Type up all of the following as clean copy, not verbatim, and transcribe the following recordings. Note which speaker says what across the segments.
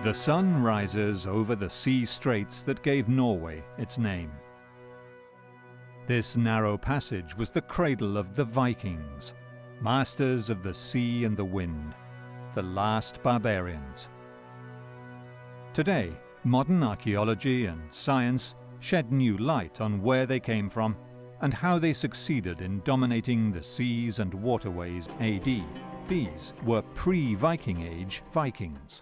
Speaker 1: The sun rises over the sea straits that gave Norway its name. This narrow passage was the cradle of the Vikings, masters of the sea and the wind, the last barbarians. Today, modern archaeology and science shed new light on where they came from and how they succeeded in dominating the seas and waterways AD. These were pre-Viking Age Vikings.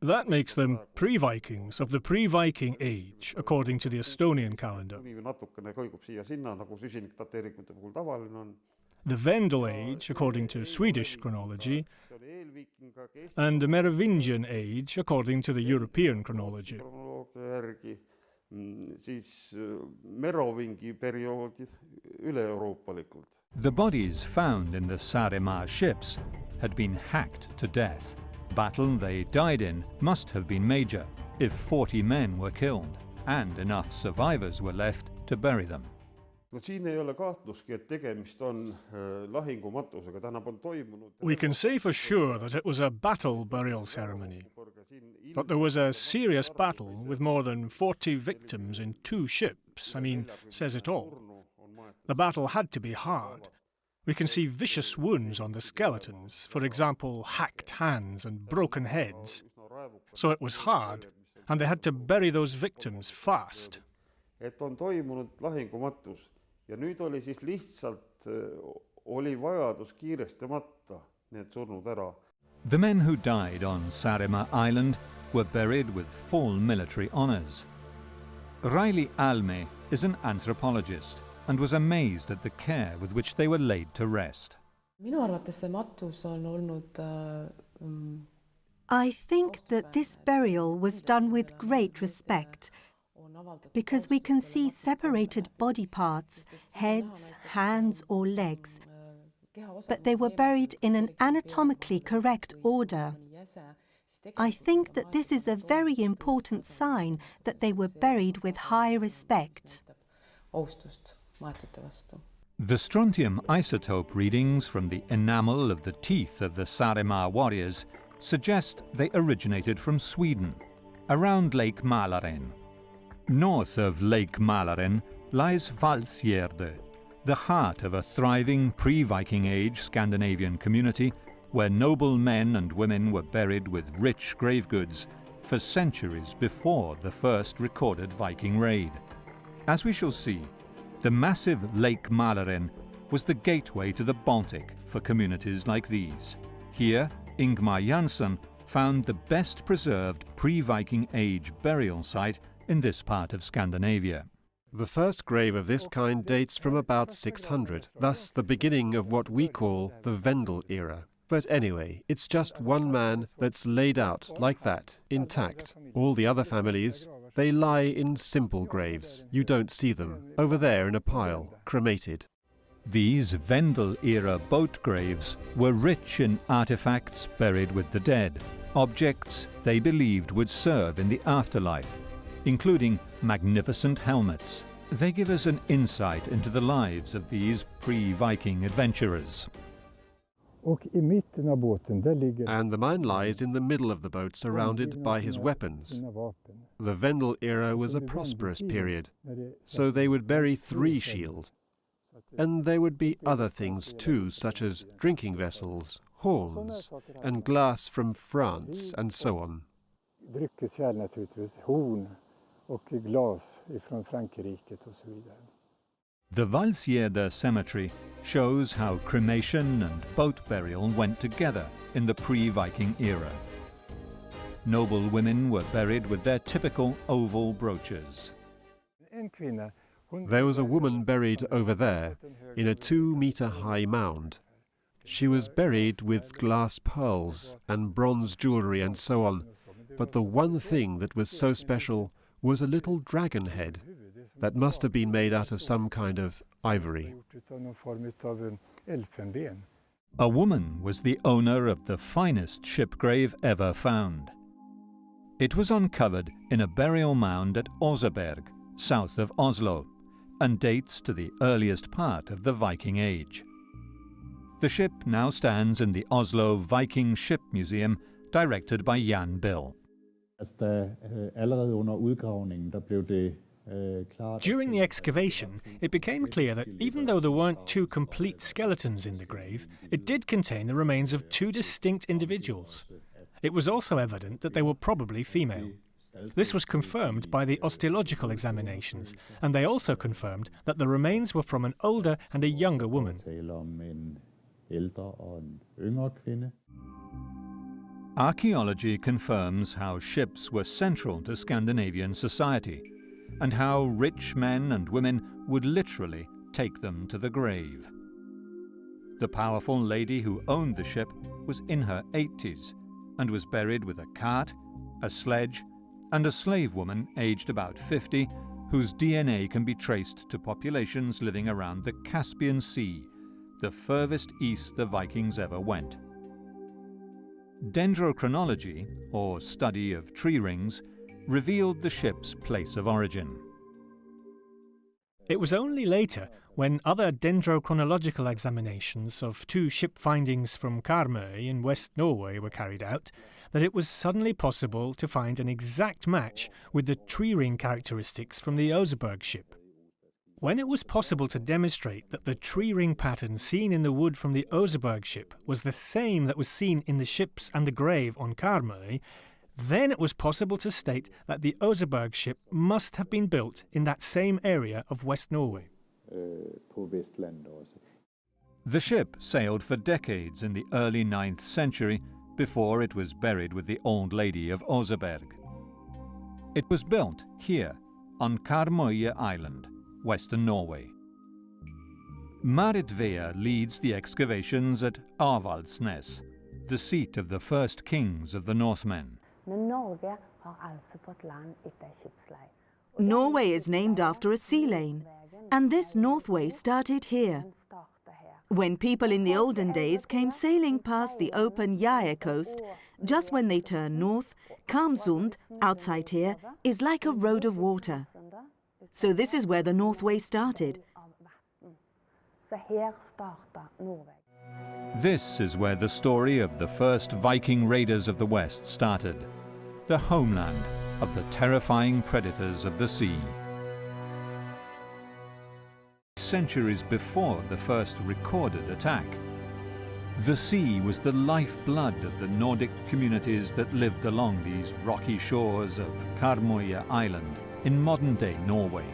Speaker 2: That makes them pre-Vikings of the pre-Viking Age, according to the Estonian calendar. The Vendel Age, according to Swedish chronology, and the Merovingian Age, according to the European chronology.
Speaker 1: The bodies found in the Saaremaa ships had been hacked to death. Battle they died in must have been major, if 40 men were killed, and enough survivors were left to bury them.
Speaker 2: We can say for sure that it was a battle burial ceremony. But there was a serious battle with more than 40 victims in 2 ships, says it all. The battle had to be hard. We can see vicious wounds on the skeletons, for example, hacked hands and broken heads. So it was hard, and they had to bury those victims fast.
Speaker 3: Ja nüüd oli siis lihtsalt oli vajadus kiirestamata need surnud ära.
Speaker 1: The men who died on Saaremaa Island were buried with full military honors. Raili Alme is an anthropologist and was amazed at the care with which they were laid to rest.
Speaker 4: Minu arvates see matus on olnud
Speaker 5: I think that this burial was done with great respect, because we can see separated body parts, heads, hands or legs, but they were buried in an anatomically correct order. I think that this is a very important sign that they were buried with high respect.
Speaker 1: The strontium isotope readings from the enamel of the teeth of the Saaremaa warriors suggest they originated from Sweden, around Lake Mälaren. North of Lake Mälaren lies Valsgärde, the heart of a thriving pre-Viking Age Scandinavian community where noble men and women were buried with rich grave goods for centuries before the first recorded Viking raid. As we shall see, the massive Lake Mälaren was the gateway to the Baltic for communities like these. Here, Ingmar Jansson found the best preserved pre-Viking Age burial site in this part of Scandinavia.
Speaker 6: The first grave of this kind dates from about 600, thus the beginning of what we call the Vendel era. But anyway, it's just one man that's laid out like that, intact. All the other families, they lie in simple graves. You don't see them, over there in a pile, cremated.
Speaker 1: These Vendel-era boat graves were rich in artifacts buried with the dead, objects they believed would serve in the afterlife, including magnificent helmets. They give us an insight into the lives of these pre-Viking adventurers.
Speaker 6: And the man lies in the middle of the boat, surrounded by his weapons. The Vendel era was a prosperous period, so they would bury 3 shields. And there would be other things too, such as drinking vessels, horns, and glass from France, and so on.
Speaker 1: The Valsgärde cemetery shows how cremation and boat burial went together in the pre-Viking era. Noble women were buried with their typical oval brooches.
Speaker 6: There was a woman buried over there, in a 2-meter-high mound. She was buried with glass pearls and bronze jewelry and so on, but the one thing that was so special was a little dragon head that must have been made out of some kind of ivory.
Speaker 1: A woman was the owner of the finest ship grave ever found. It was uncovered in a burial mound at Oseberg, south of Oslo, and dates to the earliest part of the Viking Age. The ship now stands in the Oslo Viking Ship Museum, directed by Jan Bill.
Speaker 2: During the excavation, it became clear that even though there weren't two complete skeletons in the grave, it did contain the remains of two distinct individuals. It was also evident that they were probably female. This was confirmed by the osteological examinations, and they also confirmed that the remains were from an older and a younger woman.
Speaker 1: Archaeology confirms how ships were central to Scandinavian society, and how rich men and women would literally take them to the grave. The powerful lady who owned the ship was in her 80s and was buried with a cart, a sledge, and a slave woman aged about 50, whose DNA can be traced to populations living around the Caspian Sea, the furthest east the Vikings ever went. Dendrochronology, or study of tree rings, revealed the ship's place of origin.
Speaker 2: It was only later, when other dendrochronological examinations of two ship findings from Karmøy in West Norway were carried out, that it was suddenly possible to find an exact match with the tree ring characteristics from the Oseberg ship. When it was possible to demonstrate that the tree ring pattern seen in the wood from the Oseberg ship was the same that was seen in the ships and the grave on Karmøy, then it was possible to state that the Oseberg ship must have been built in that same area of West Norway.
Speaker 1: The ship sailed for decades in the early 9th century before it was buried with the Old Lady of Oseberg. It was built here on Karmøy Island, Western Norway. Marit Vea leads the excavations at Avaldsnes, the seat of the first kings of the Northmen.
Speaker 7: Norway is named after a sea lane, and this Northway started here. When people in the olden days came sailing past the open Jae coast, just when they turn north, Karmsund, outside here, is like a road of water. So this is where the Northway started.
Speaker 1: This is where the story of the first Viking raiders of the West started, the homeland of the terrifying predators of the sea. Centuries before the first recorded attack, the sea was the lifeblood of the Nordic communities that lived along these rocky shores of Karmøy Island in modern-day Norway.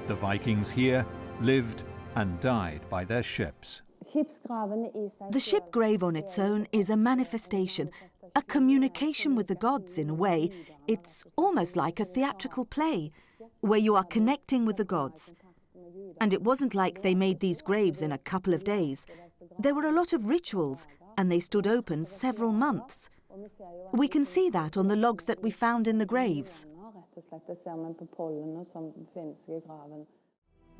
Speaker 1: The Vikings here lived and died by their ships.
Speaker 7: The ship grave on its own is a manifestation, a communication with the gods in a way. It's almost like a theatrical play, where you are connecting with the gods. And it wasn't like they made these graves in a couple of days. There were a lot of rituals, and they stood open several months. We can see that on the logs that we found in the graves.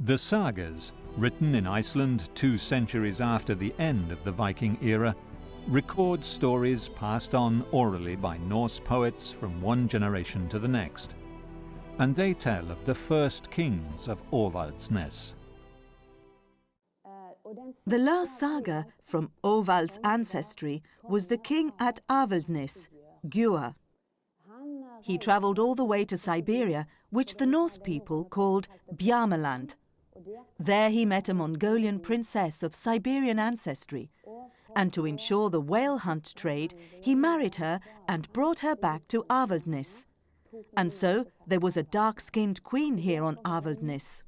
Speaker 1: The sagas, written in Iceland 2 centuries after the end of the Viking era, record stories passed on orally by Norse poets from one generation to the next. And they tell of the first kings of Avaldsnes.
Speaker 7: The last saga from Ovald's ancestry was the king at Avaldnes, Gjua. He travelled all the way to Siberia, which the Norse people called Bjarmeland. There he met a Mongolian princess of Siberian ancestry, and to ensure the whale hunt trade, he married her and brought her back to Avaldnes. And so there was a dark-skinned queen here on Avaldnes.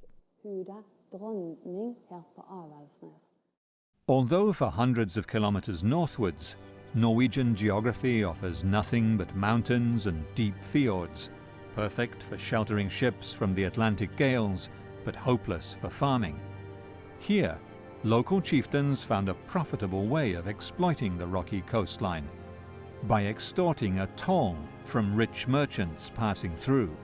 Speaker 1: Although for hundreds of kilometers northwards, Norwegian geography offers nothing but mountains and deep fjords, perfect for sheltering ships from the Atlantic gales, but hopeless for farming. Here, local chieftains found a profitable way of exploiting the rocky coastline by extorting a toll from rich merchants passing through.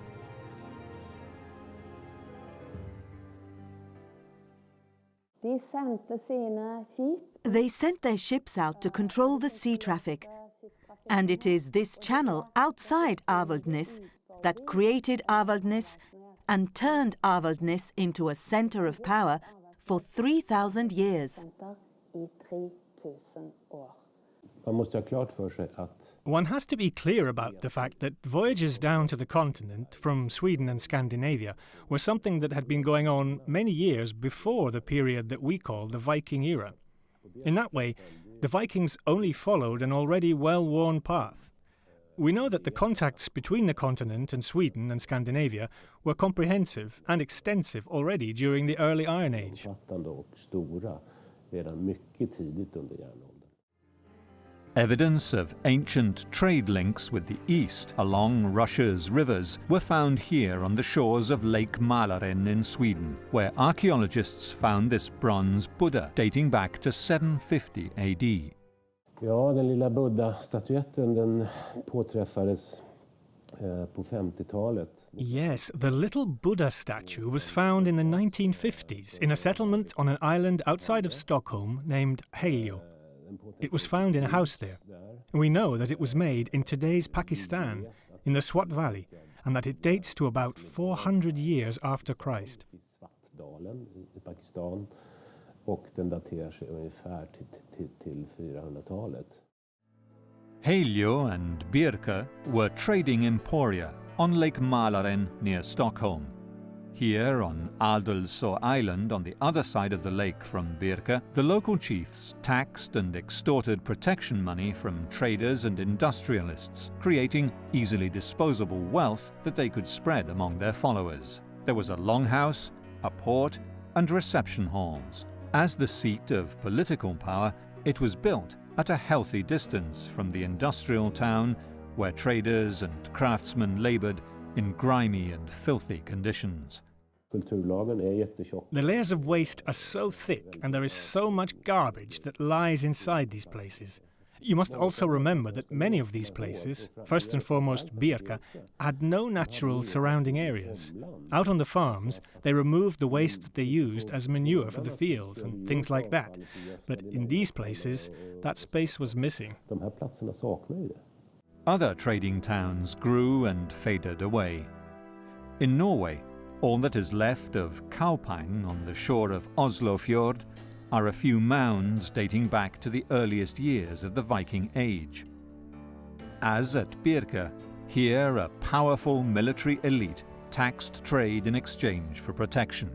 Speaker 7: They sent their ships out to control the sea traffic. And it is this channel outside Avaldnes that created Avaldnes and turned Avaldnes into a centre of power for 3,000 years.
Speaker 2: One has to be clear about the fact that voyages down to the continent from Sweden and Scandinavia were something that had been going on many years before the period that we call the Viking era. In that way, the Vikings only followed an already well-worn path. We know that the contacts between the continent and Sweden and Scandinavia were comprehensive and extensive already during the early Iron Age.
Speaker 1: Evidence of ancient trade links with the east along Russia's rivers were found here on the shores of Lake Mälaren in Sweden, where archaeologists found this bronze Buddha dating back to 750 AD.
Speaker 8: Ja, den lilla Buddha-statyetten den påträffades på 50-talet.
Speaker 2: Yes, the little Buddha statue was found in the 1950s in a settlement on an island outside of Stockholm named Helio. It was found in a house there. We know that it was made in today's Pakistan, in the Swat Valley, and that it dates to about 400 years after Christ.
Speaker 8: Och den daterar sig ungefär till 400-talet.
Speaker 1: Helio and Birka were trading emporia on Lake Mälaren near Stockholm. Here on Adelsö Island on the other side of the lake from Birka, the local chiefs taxed and extorted protection money from traders and industrialists, creating easily disposable wealth that they could spread among their followers. There was a longhouse, a port, and reception halls. As the seat of political power, it was built at a healthy distance from the industrial town where traders and craftsmen laboured in grimy and filthy conditions.
Speaker 2: The layers of waste are so thick and there is so much garbage that lies inside these places. You must also remember that many of these places, first and foremost Birka, had no natural surrounding areas. Out on the farms, they removed the waste that they used as manure for the fields and things like that. But in these places, that space was missing.
Speaker 1: Other trading towns grew and faded away. In Norway, all that is left of Kaupang on the shore of Oslofjord are a few mounds dating back to the earliest years of the Viking Age. As at Birka, here a powerful military elite taxed trade in exchange for protection.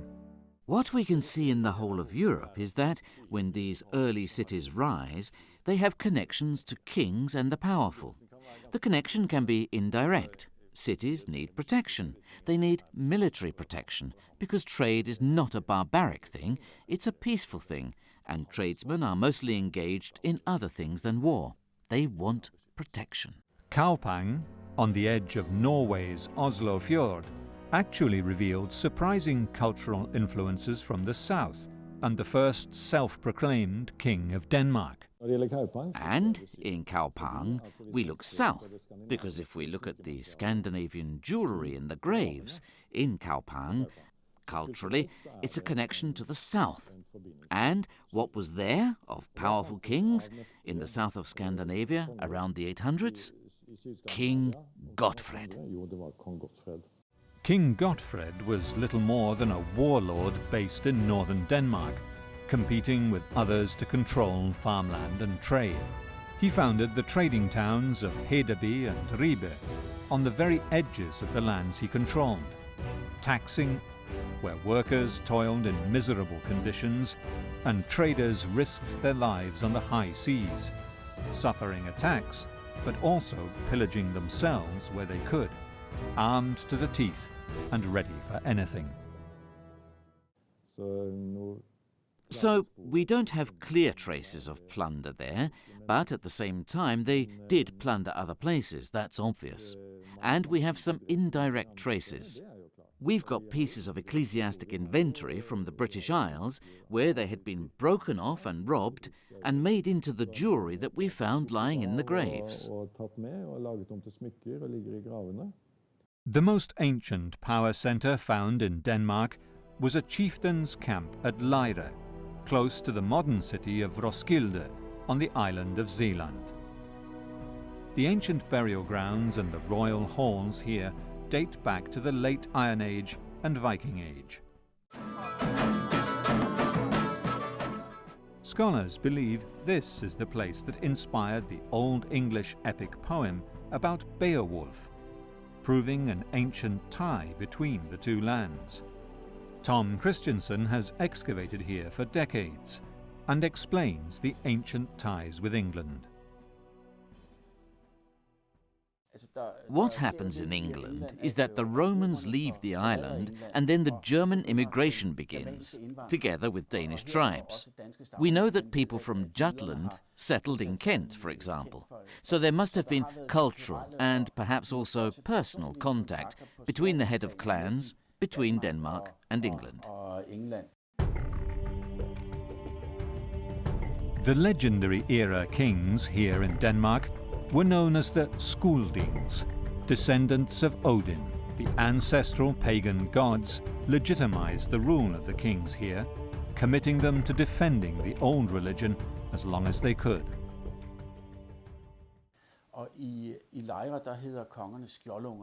Speaker 9: What we can see in the whole of Europe is that, when these early cities rise, they have connections to kings and the powerful. The connection can be indirect. Cities need protection. They need military protection, because trade is not a barbaric thing, it's a peaceful thing, and tradesmen are mostly engaged in other things than war. They want protection.
Speaker 1: Kaupang, on the edge of Norway's Oslofjord, actually revealed surprising cultural influences from the south and the first self-proclaimed king of Denmark.
Speaker 9: And in Kaupang, we look south, because if we look at the Scandinavian jewellery in the graves in Kaupang, culturally, it's a connection to the south. And what was there of powerful kings in the south of Scandinavia around the 800s? King Gottfred.
Speaker 1: King Gottfred was little more than a warlord based in northern Denmark, competing with others to control farmland and trade. He founded the trading towns of Hedeby and Ribe on the very edges of the lands he controlled, taxing where workers toiled in miserable conditions and traders risked their lives on the high seas, suffering attacks but also pillaging themselves where they could, armed to the teeth and ready for anything.
Speaker 9: So we don't have clear traces of plunder there, but at the same time they did plunder other places, that's obvious. And we have some indirect traces. We've got pieces of ecclesiastic inventory from the British Isles where they had been broken off and robbed and made into the jewellery that we found lying in the graves.
Speaker 1: The most ancient power centre found in Denmark was a chieftain's camp at Lejre, close to the modern city of Roskilde on the island of Zealand. The ancient burial grounds and the royal halls here date back to the late Iron Age and Viking Age. Scholars believe this is the place that inspired the Old English epic poem about Beowulf, proving an ancient tie between the two lands. Tom Christensen has excavated here for decades and explains the ancient ties with England.
Speaker 9: What happens in England is that the Romans leave the island and then the German immigration begins, together with Danish tribes. We know that people from Jutland settled in Kent, for example, so there must have been cultural and perhaps also personal contact between the head of clans, between Denmark and England.
Speaker 1: The legendary era kings here in Denmark were known as the Skuldings, descendants of Odin. The ancestral pagan gods legitimized the rule of the kings here, committing them to defending the old religion as long as they could.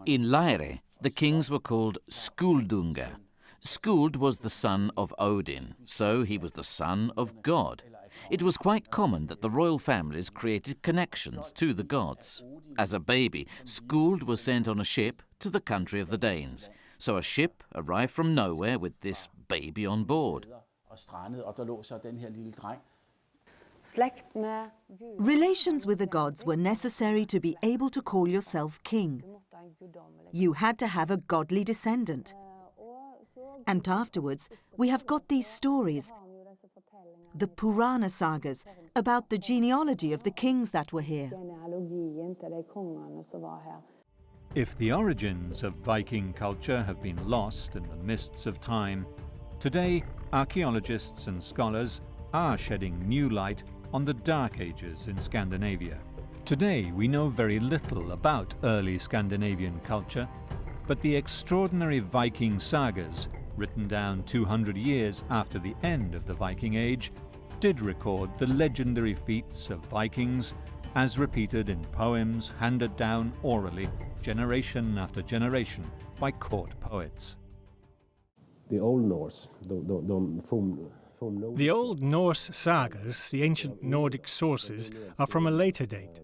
Speaker 9: In Lejre, the kings were called Skuldunga. Skuld was the son of Odin, so he was the son of God. It was quite common that the royal families created connections to the gods. As a baby, Skuld was sent on a ship to the country of the Danes. So a ship arrived from nowhere with this baby on board.
Speaker 7: Relations with the gods were necessary to be able to call yourself king. You had to have a godly descendant. And afterwards, we have got these stories, the Purana sagas, about the genealogy of the kings that were here.
Speaker 1: If the origins of Viking culture have been lost in the mists of time, today archaeologists and scholars are shedding new light on the Dark Ages in Scandinavia. Today we know very little about early Scandinavian culture, but the extraordinary Viking sagas, written down 200 years after the end of the Viking Age, did record the legendary feats of Vikings as repeated in poems handed down orally generation after generation by court poets.
Speaker 8: The Old Norse,
Speaker 2: The Old Norse sagas, the ancient Nordic sources, are from a later date.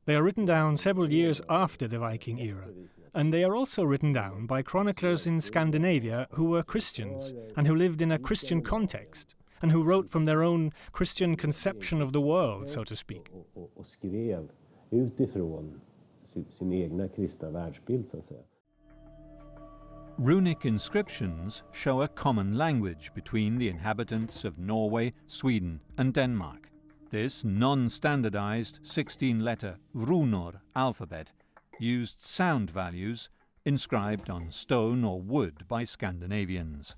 Speaker 2: They are written down several years after the Viking era, and they are also written down by chroniclers in Scandinavia who were Christians and who lived in a Christian context, and who wrote from their own Christian conception of the world, so to speak.
Speaker 1: Runic inscriptions show a common language between the inhabitants of Norway, Sweden and Denmark. This non-standardized 16-letter runor alphabet used sound values inscribed on stone or wood by Scandinavians.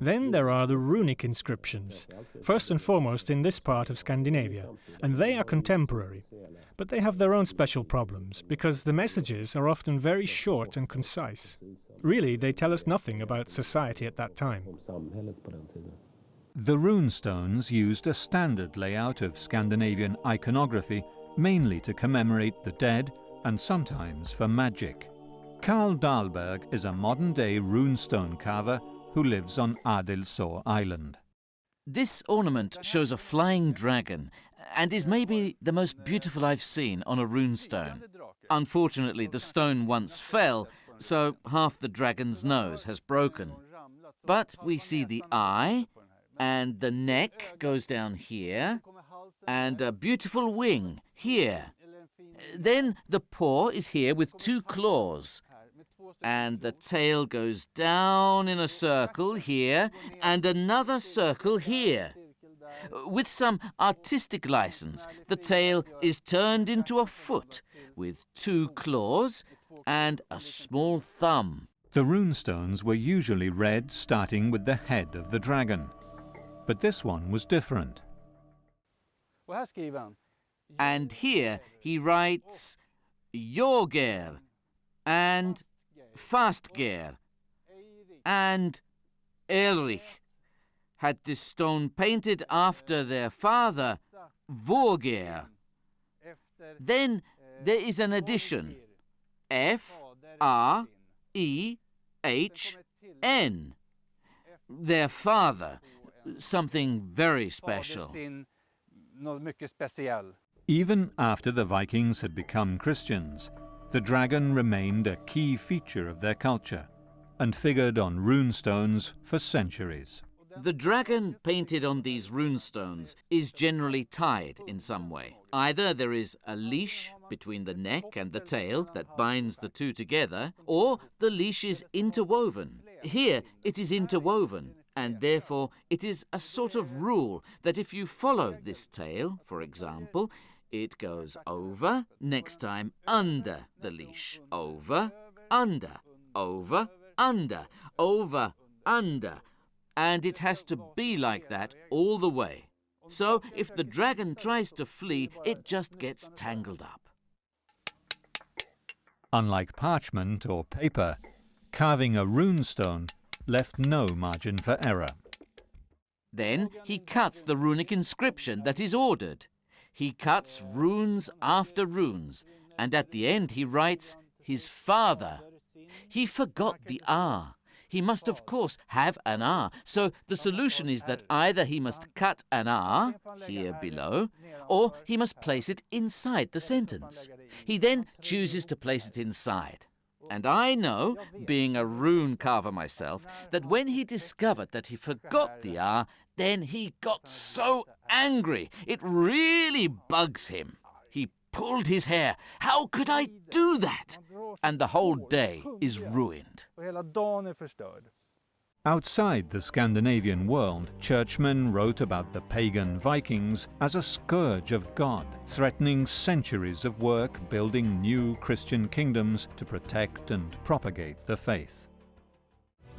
Speaker 2: Then there are the runic inscriptions, first and foremost in this part of Scandinavia, and they are contemporary. But they have their own special problems, because the messages are often very short and concise. Really, they tell us nothing about society at that time.
Speaker 1: The runestones used a standard layout of Scandinavian iconography, mainly to commemorate the dead and sometimes for magic. Carl Dahlberg is a modern-day runestone carver who lives on Adelsö Island.
Speaker 9: This ornament shows a flying dragon and is maybe the most beautiful I've seen on a runestone. Unfortunately, the stone once fell, so half the dragon's nose has broken. But we see the eye, and the neck goes down here, and a beautiful wing here. Then the paw is here with 2 claws, and the tail goes down in a circle here, and another circle here. With some artistic license, the tail is turned into a foot with 2 claws and a small thumb.
Speaker 1: The runestones were usually read starting with the head of the dragon, but this one was different.
Speaker 9: And here he writes Jorger and Fastger and Elrich had this stone painted after their father, Vorger. Then there is an addition, F-R-E-H-N. Their father, something very special.
Speaker 1: Even after the Vikings had become Christians, the dragon remained a key feature of their culture and figured on runestones for centuries.
Speaker 9: The dragon painted on these runestones is generally tied in some way. Either there is a leash between the neck and the tail that binds the two together, or the leash is interwoven. Here it is interwoven, and therefore it is a sort of rule that if you follow this tail, for example, it goes over, next time under the leash, over, under, over, under, over, under. And it has to be like that all the way. So if the dragon tries to flee, it just gets tangled up.
Speaker 1: Unlike parchment or paper, carving a runestone left no margin for error.
Speaker 9: Then he cuts the runic inscription that is ordered. He cuts runes after runes, and at the end he writes, his father. He forgot the R. He must, of course, have an R. So the solution is that either he must cut an R, here below, or he must place it inside the sentence. He then chooses to place it inside. And I know, being a rune carver myself, that when he discovered that he forgot the R, then he got so angry. It really bugs him. He pulled his hair. How could I do that? And the whole day is ruined.
Speaker 1: Outside the Scandinavian world, churchmen wrote about the pagan Vikings as a scourge of God, threatening centuries of work building new Christian kingdoms to protect and propagate the faith.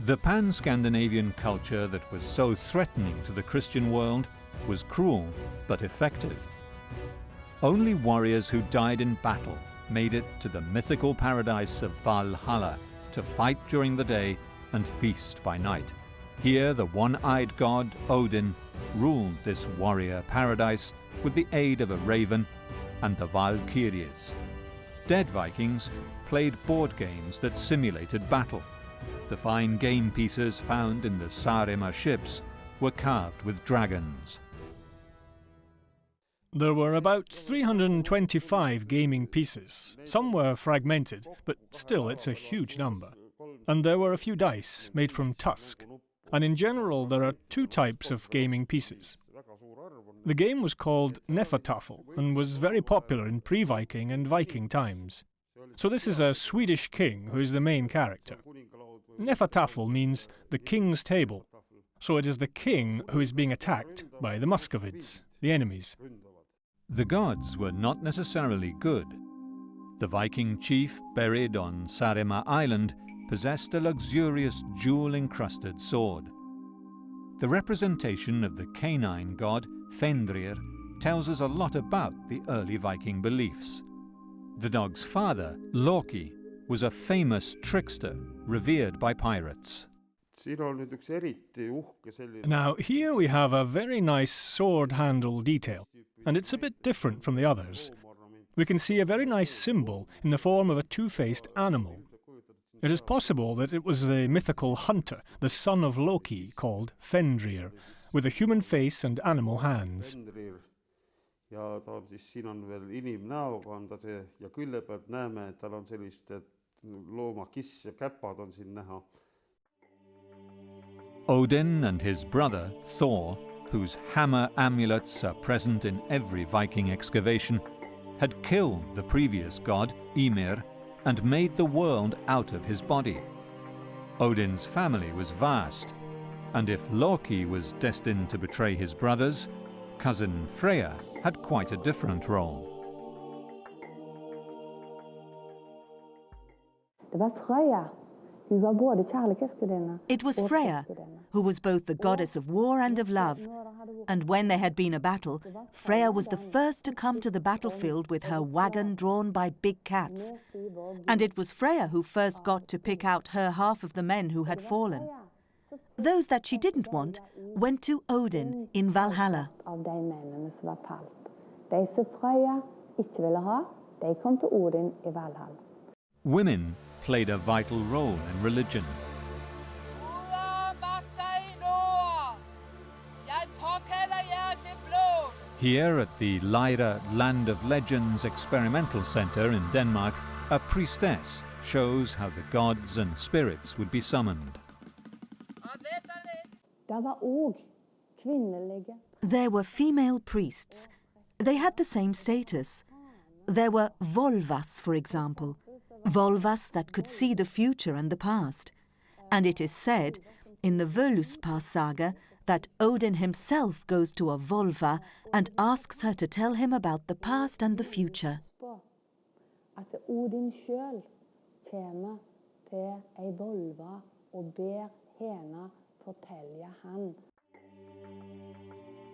Speaker 1: The pan-Scandinavian culture that was so threatening to the Christian world was cruel but effective. Only warriors who died in battle made it to the mythical paradise of Valhalla to fight during the day and feast by night. Here the one-eyed god, Odin, ruled this warrior paradise with the aid of a raven and the Valkyries. Dead Vikings played board games that simulated battle. The fine game pieces found in the Saaremaa ships were carved with dragons.
Speaker 2: There were about 325 gaming pieces. Some were fragmented, but still it's a huge number. And there were a few dice made from tusk. And in general there are two types of gaming pieces. The game was called Nefatafel and was very popular in pre-Viking and Viking times. So this is a Swedish king who is the main character. Nefatafel means the king's table. So it is the king who is being attacked by the Muscovids, the enemies.
Speaker 1: The gods were not necessarily good. The Viking chief buried on Saaremaa Island possessed a luxurious jewel-encrusted sword. The representation of the canine god, Fenrir, tells us a lot about the early Viking beliefs. The dog's father, Loki, was a famous trickster revered by pirates.
Speaker 2: Now, here we have a very nice sword handle detail, and it's a bit different from the others. We can see a very nice symbol in the form of a two-faced animal. It is possible that it was the mythical hunter, the son of Loki, called Fenrir, with a human face and animal hands.
Speaker 1: Odin and his brother, Thor, whose hammer amulets are present in every Viking excavation, had killed the previous god, Ymir, and made the world out of his body. Odin's family was vast, and if Loki was destined to betray his brothers, cousin Freya had quite a different role.
Speaker 7: It was Freya, who was both the goddess of war and of love. And when there had been a battle, Freya was the first to come to the battlefield with her wagon drawn by big cats. And it was Freya who first got to pick out her half of the men who had fallen. Those that she didn't want went to Odin in Valhalla.
Speaker 1: Women played a vital role in religion. Here at the Lejre Land of Legends Experimental Centre in Denmark, a priestess shows how the gods and spirits would be summoned.
Speaker 7: There were female priests. They had the same status. There were volvas, for example, volvas that could see the future and the past. And it is said in the Völuspá saga that Odin himself goes to a volva and asks her to tell him about the past and the future.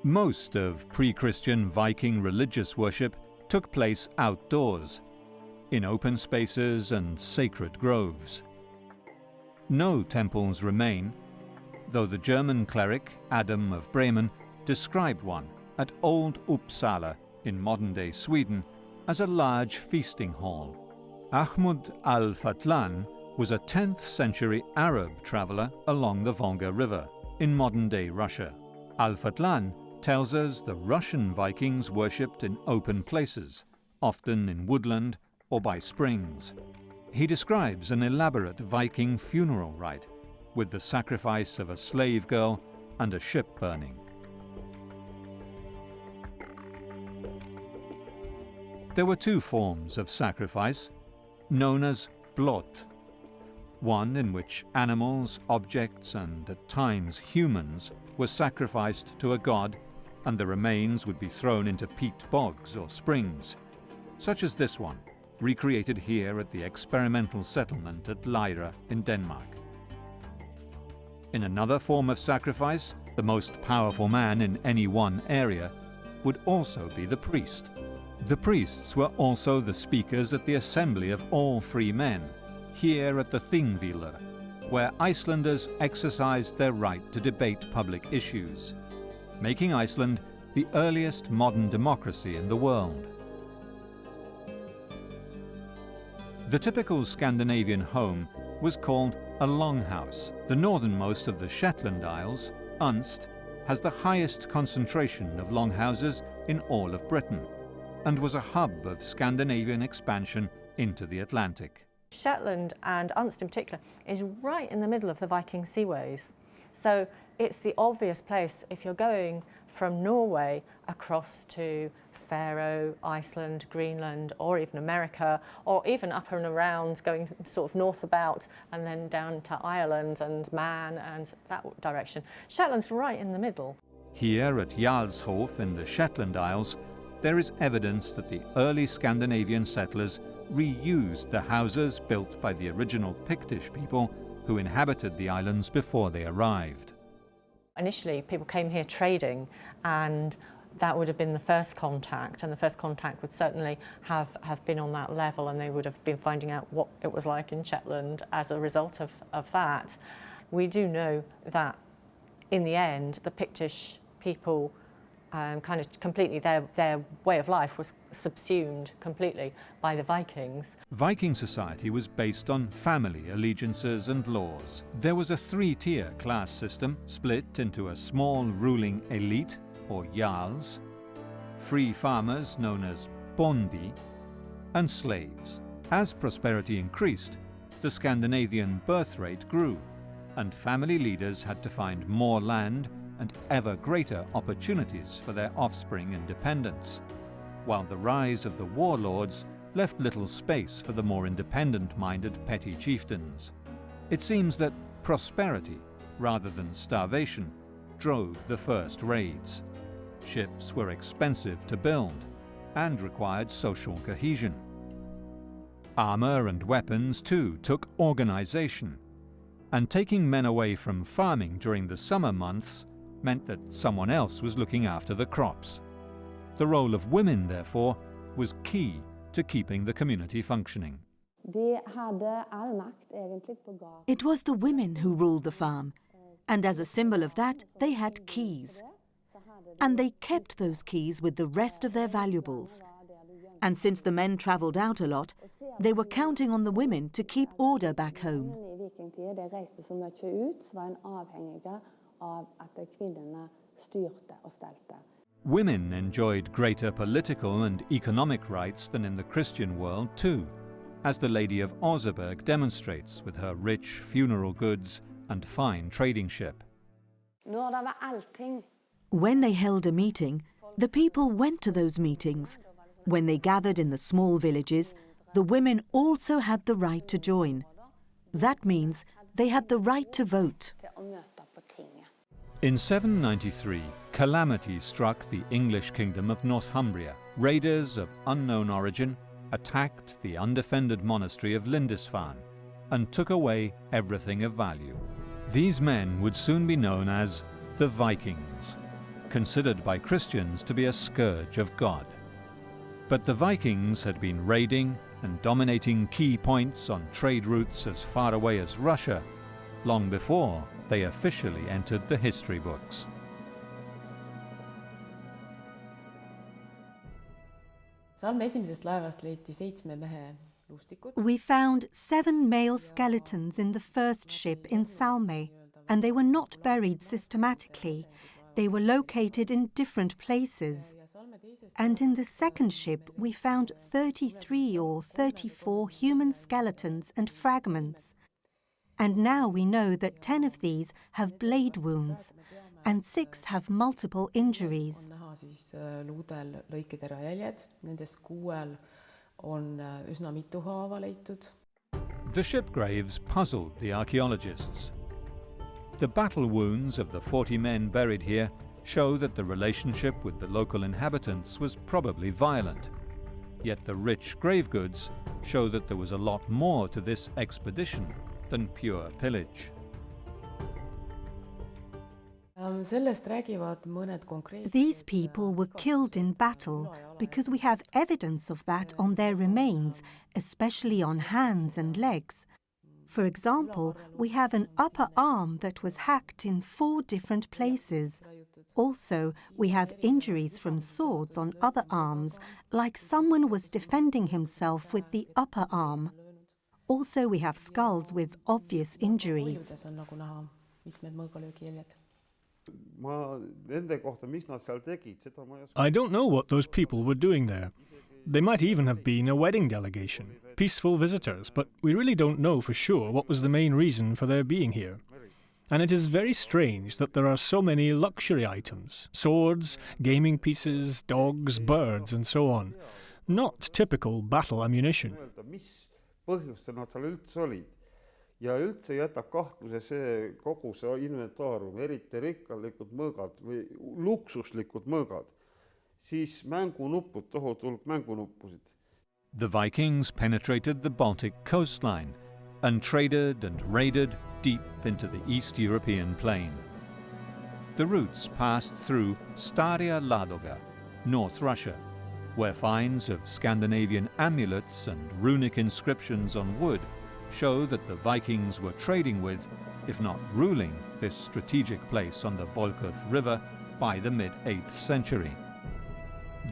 Speaker 1: Most of pre-Christian Viking religious worship took place outdoors, in open spaces and sacred groves. No temples remain, though the German cleric Adam of Bremen described one at Old Uppsala in modern-day Sweden as a large feasting hall. Ahmud al-Fatlan was a 10th century Arab traveller along the Volga River in modern-day Russia. Al-Fatlan tells us the Russian Vikings worshipped in open places, often in woodland or by springs. He describes an elaborate Viking funeral rite with the sacrifice of a slave girl and a ship burning. There were two forms of sacrifice, known as blot, one in which animals, objects, and at times humans were sacrificed to a god, and the remains would be thrown into peat bogs or springs, such as this one, recreated here at the experimental settlement at Lejre in Denmark. In another form of sacrifice, the most powerful man in any one area would also be the priest. The priests were also the speakers at the assembly of all free men, here at the Thingvellir, where Icelanders exercised their right to debate public issues, making Iceland the earliest modern democracy in the world. The typical Scandinavian home was called a longhouse. The northernmost of the Shetland Isles, Unst, has the highest concentration of longhouses in all of Britain, and was a hub of Scandinavian expansion into the Atlantic.
Speaker 10: Shetland, and Unst in particular, is right in the middle of the Viking seaways. So it's the obvious place if you're going from Norway across to Faroe, Iceland, Greenland, or even America, or even up and around, going sort of north about and then down to Ireland and Man and that direction. Shetland's right in the middle.
Speaker 1: Here at Jarlshof in the Shetland Isles, there is evidence that the early Scandinavian settlers reused the houses built by the original Pictish people who inhabited the islands before they arrived.
Speaker 10: Initially, people came here trading, and that would have been the first contact, and the first contact would certainly have been on that level, and they would have been finding out what it was like in Shetland as a result of that. We do know that in the end, the Pictish people kind of completely, their way of life was subsumed completely by the Vikings.
Speaker 1: Viking society was based on family allegiances and laws. There was a three-tier class system split into a small ruling elite, or jarls, free farmers known as bondi, and slaves. As prosperity increased, the Scandinavian birth rate grew, and family leaders had to find more land and ever greater opportunities for their offspring and dependents, while the rise of the warlords left little space for the more independent-minded petty chieftains. It seems that prosperity, rather than starvation, drove the first raids. Ships were expensive to build and required social cohesion. Armor and weapons, too, took organization, and taking men away from farming during the summer months meant that someone else was looking after the crops. The role of women, therefore, was key to keeping the community functioning.
Speaker 7: It was the women who ruled the farm, and as a symbol of that, they had keys. And they kept those keys with the rest of their valuables. And since the men travelled out a lot, they were counting on the women to keep order back home.
Speaker 1: Women enjoyed greater political and economic rights than in the Christian world too, as the Lady of Oseberg demonstrates with her rich funeral goods and fine trading ship.
Speaker 7: When they held a meeting, the people went to those meetings. When they gathered in the small villages, the women also had the right to join. That means they had the right to vote.
Speaker 1: In 793, calamity struck the English kingdom of Northumbria. Raiders of unknown origin attacked the undefended monastery of Lindisfarne and took away everything of value. These men would soon be known as the Vikings, considered by Christians to be a scourge of God. But the Vikings had been raiding and dominating key points on trade routes as far away as Russia long before they officially entered the history books.
Speaker 5: We found 7 male skeletons in the first ship in Salme, and they were not buried systematically. They were located in different places. And in the second ship, we found 33 or 34 human skeletons and fragments. And now we know that 10 of these have blade wounds, and 6 have multiple injuries.
Speaker 1: The ship graves puzzled the archaeologists. The battle wounds of the 40 men buried here show that the relationship with the local inhabitants was probably violent. Yet the rich grave goods show that there was a lot more to this expedition than pure pillage.
Speaker 5: These people were killed in battle because we have evidence of that on their remains, especially on hands and legs. For example, we have an upper arm that was hacked in 4 different places. Also, we have injuries from swords on other arms, like someone was defending himself with the upper arm. Also, we have skulls with obvious injuries.
Speaker 2: I don't know what those people were doing there. They might even have been a wedding delegation, peaceful visitors, but we really don't know for sure what was the main reason for their being here. And it is very strange that there are so many luxury items, swords, gaming pieces, dogs, birds, and so on. Not typical battle ammunition.
Speaker 3: Ja üldse jätab kahtluse see kogu see inventaarium, eriti rikkalikud mõõgad või luksuslikud mõõgad, siis mängunupud, tohutu hulk mängunuppusid.
Speaker 1: The Vikings penetrated the Baltic coastline and traded and raided deep into the East European plain. The routes passed through Staria Ladoga, North Russia, where finds of Scandinavian amulets and runic inscriptions on wood show that the Vikings were trading with, if not ruling, this strategic place on the Volkhov River by the mid-8th century.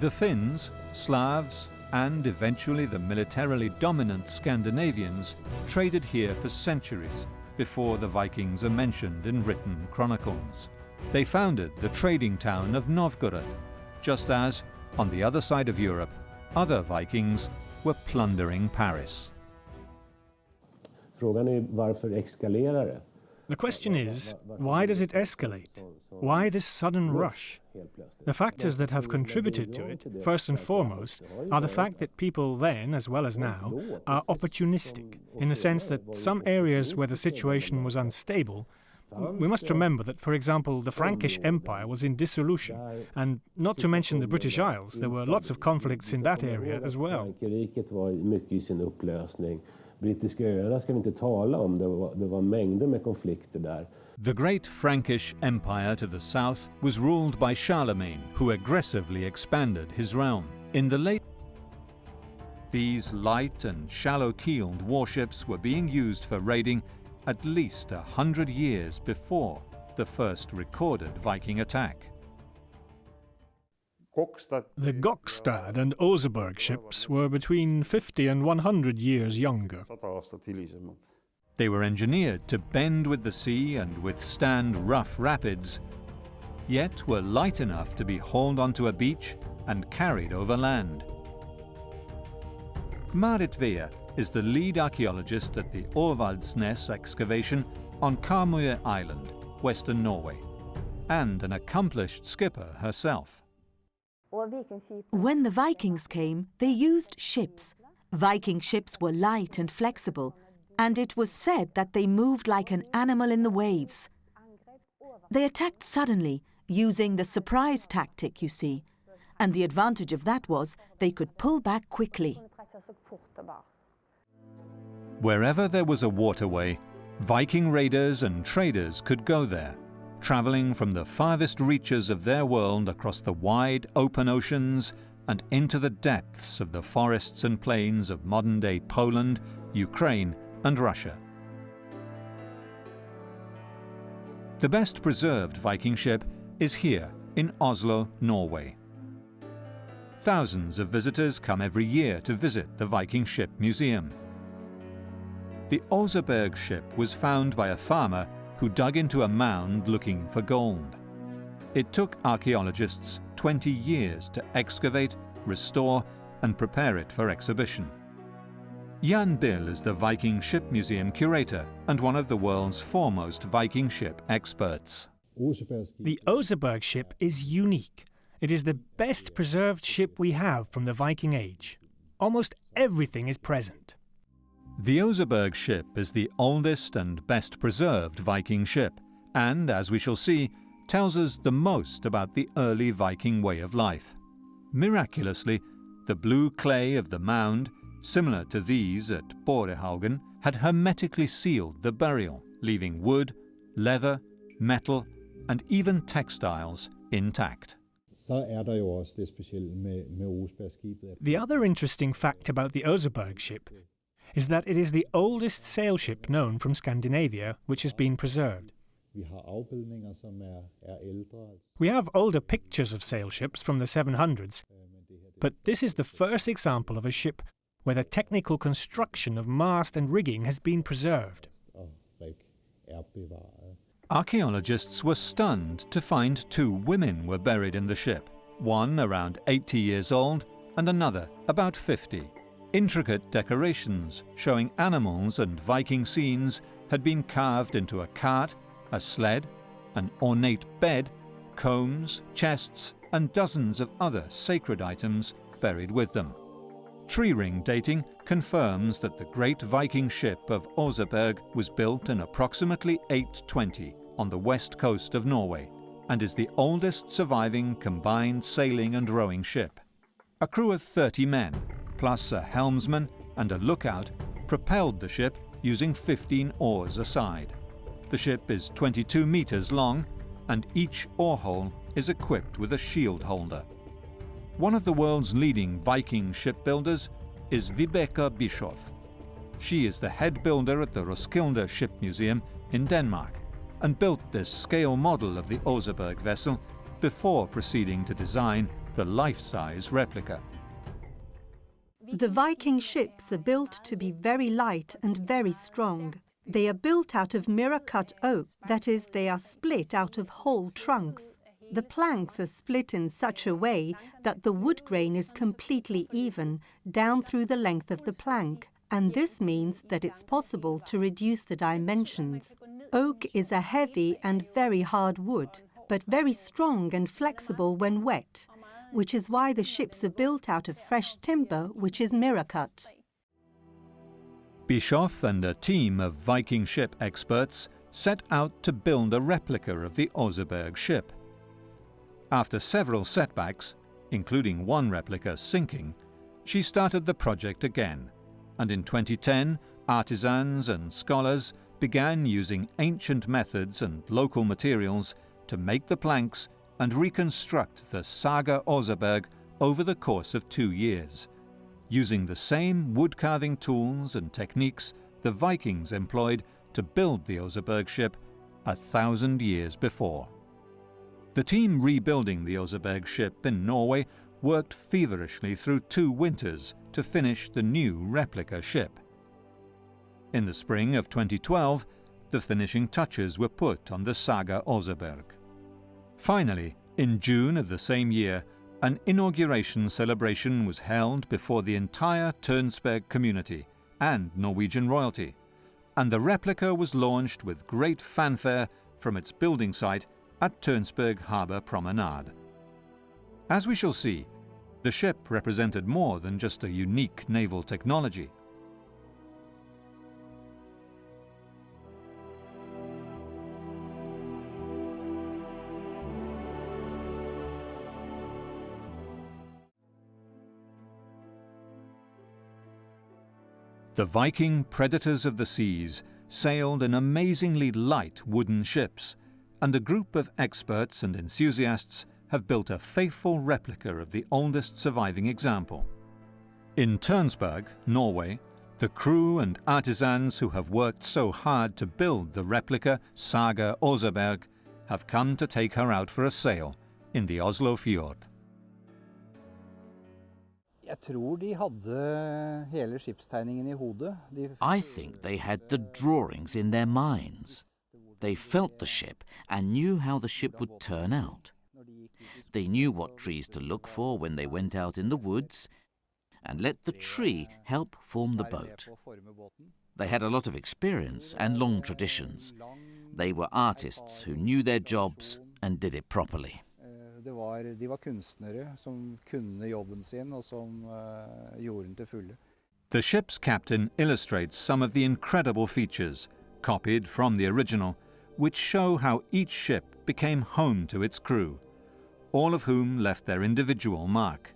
Speaker 1: The Finns, Slavs, and eventually the militarily dominant Scandinavians traded here for centuries before the Vikings are mentioned in written chronicles. They founded the trading town of Novgorod, just as, on the other side of Europe, other Vikings were plundering Paris.
Speaker 2: The question is, why does it escalate? Why this sudden rush? The factors that have contributed to it, first and foremost, are the fact that people then, as well as now, are opportunistic, in the sense that some areas where the situation was unstable. We must remember that, for example, the Frankish Empire was in dissolution, and not to mention the British Isles, there were lots of conflicts in that area as well.
Speaker 8: Brittiska öarna ska vi inte tala om, det var mängder med konflikter där.
Speaker 1: The great Frankish Empire to the south was ruled by Charlemagne, who aggressively expanded his realm. In the late these light and shallow-keeled warships were being used for raiding at least 100 years before the first recorded Viking attack.
Speaker 2: The Gokstad and Oseberg ships were between 50 and 100 years younger.
Speaker 1: They were engineered to bend with the sea and withstand rough rapids, yet were light enough to be hauled onto a beach and carried over land. Marit Vea is the lead archaeologist at the Aavaldsnes excavation on Karmøy Island, western Norway, and an accomplished skipper herself.
Speaker 7: When the Vikings came, they used ships. Viking ships were light and flexible, and it was said that they moved like an animal in the waves. They attacked suddenly, using the surprise tactic, you see, and the advantage of that was they could pull back quickly.
Speaker 1: Wherever there was a waterway, Viking raiders and traders could go there, travelling from the farthest reaches of their world across the wide open oceans and into the depths of the forests and plains of modern-day Poland, Ukraine and Russia. The best preserved Viking ship is here in Oslo, Norway. Thousands of visitors come every year to visit the Viking Ship Museum. The Oseberg ship was found by a farmer who dug into a mound looking for gold. It took archaeologists 20 years to excavate, restore and prepare it for exhibition. Jan Bill is the Viking Ship Museum curator and one of the world's foremost Viking ship experts.
Speaker 2: The Oseberg ship is unique. It is the best preserved ship we have from the Viking Age. Almost everything is present.
Speaker 1: The Oseberg ship is the oldest and best preserved Viking ship, and, as we shall see, tells us the most about the early Viking way of life. Miraculously, the blue clay of the mound, similar to these at Borehaugen, had hermetically sealed the burial, leaving wood, leather, metal, and even textiles intact.
Speaker 2: The other interesting fact about the Oseberg ship is that it is the oldest sail ship known from Scandinavia which has been preserved. We have older pictures of sail ships from the 700s, but this is the first example of a ship where the technical construction of mast and rigging has been preserved.
Speaker 1: Archaeologists were stunned to find 2 women were buried in the ship, one around 80 years old and another about 50. Intricate decorations showing animals and Viking scenes had been carved into a cart, a sled, an ornate bed, combs, chests and dozens of other sacred items buried with them. Tree ring dating confirms that the great Viking ship of Oseberg was built in approximately 820 on the west coast of Norway and is the oldest surviving combined sailing and rowing ship. A crew of 30 men, plus a helmsman and a lookout, propelled the ship using 15 oars a side. The ship is 22 meters long and each oar hole is equipped with a shield holder. One of the world's leading Viking shipbuilders is Vibeke Bischoff. She is the head builder at the Roskilde Ship Museum in Denmark and built this scale model of the Oseberg vessel before proceeding to design the life-size replica.
Speaker 5: The Viking ships are built to be very light and very strong. They are built out of mirror-cut oak, that is, they are split out of whole trunks. The planks are split in such a way that the wood grain is completely even down through the length of the plank, and this means that it's possible to reduce the dimensions. Oak is a heavy and very hard wood, but very strong and flexible when wet, which is why the ships are built out of fresh timber, which is mirror-cut.
Speaker 1: Bischoff and a team of Viking ship experts set out to build a replica of the Oseberg ship. After several setbacks, including one replica sinking, she started the project again, and in 2010, artisans and scholars began using ancient methods and local materials to make the planks and reconstruct the Saga Oseberg over the course of 2 years, using the same wood-carving tools and techniques the Vikings employed to build the Oseberg ship 1,000 years before. The team rebuilding the Oseberg ship in Norway worked feverishly through 2 winters to finish the new replica ship. In the spring of 2012, the finishing touches were put on the Saga Oseberg. Finally, in June of the same year, an inauguration celebration was held before the entire Tønsberg community and Norwegian royalty, and the replica was launched with great fanfare from its building site at Tønsberg Harbour Promenade. As we shall see, the ship represented more than just a unique naval technology. The Viking predators of the seas sailed in amazingly light wooden ships, and a group of experts and enthusiasts have built a faithful replica of the oldest surviving example. In Tønsberg, Norway, the crew and artisans who have worked so hard to build the replica Saga Oseberg have come to take her out for a sail in the Oslo fjord.
Speaker 9: I think they had the drawings in their minds. They felt the ship and knew how the ship would turn out. They knew what trees to look for when they went out in the woods, and let the tree help form the boat. They had a lot of experience and long traditions. They were artists who knew their jobs and did it properly.
Speaker 11: De var kunstnere som kunne jobben sin og som gjorde den til fulle.
Speaker 1: The ship's captain illustrates some of the incredible features, copied from the original, which show how each ship became home to its crew, all of whom left their individual mark.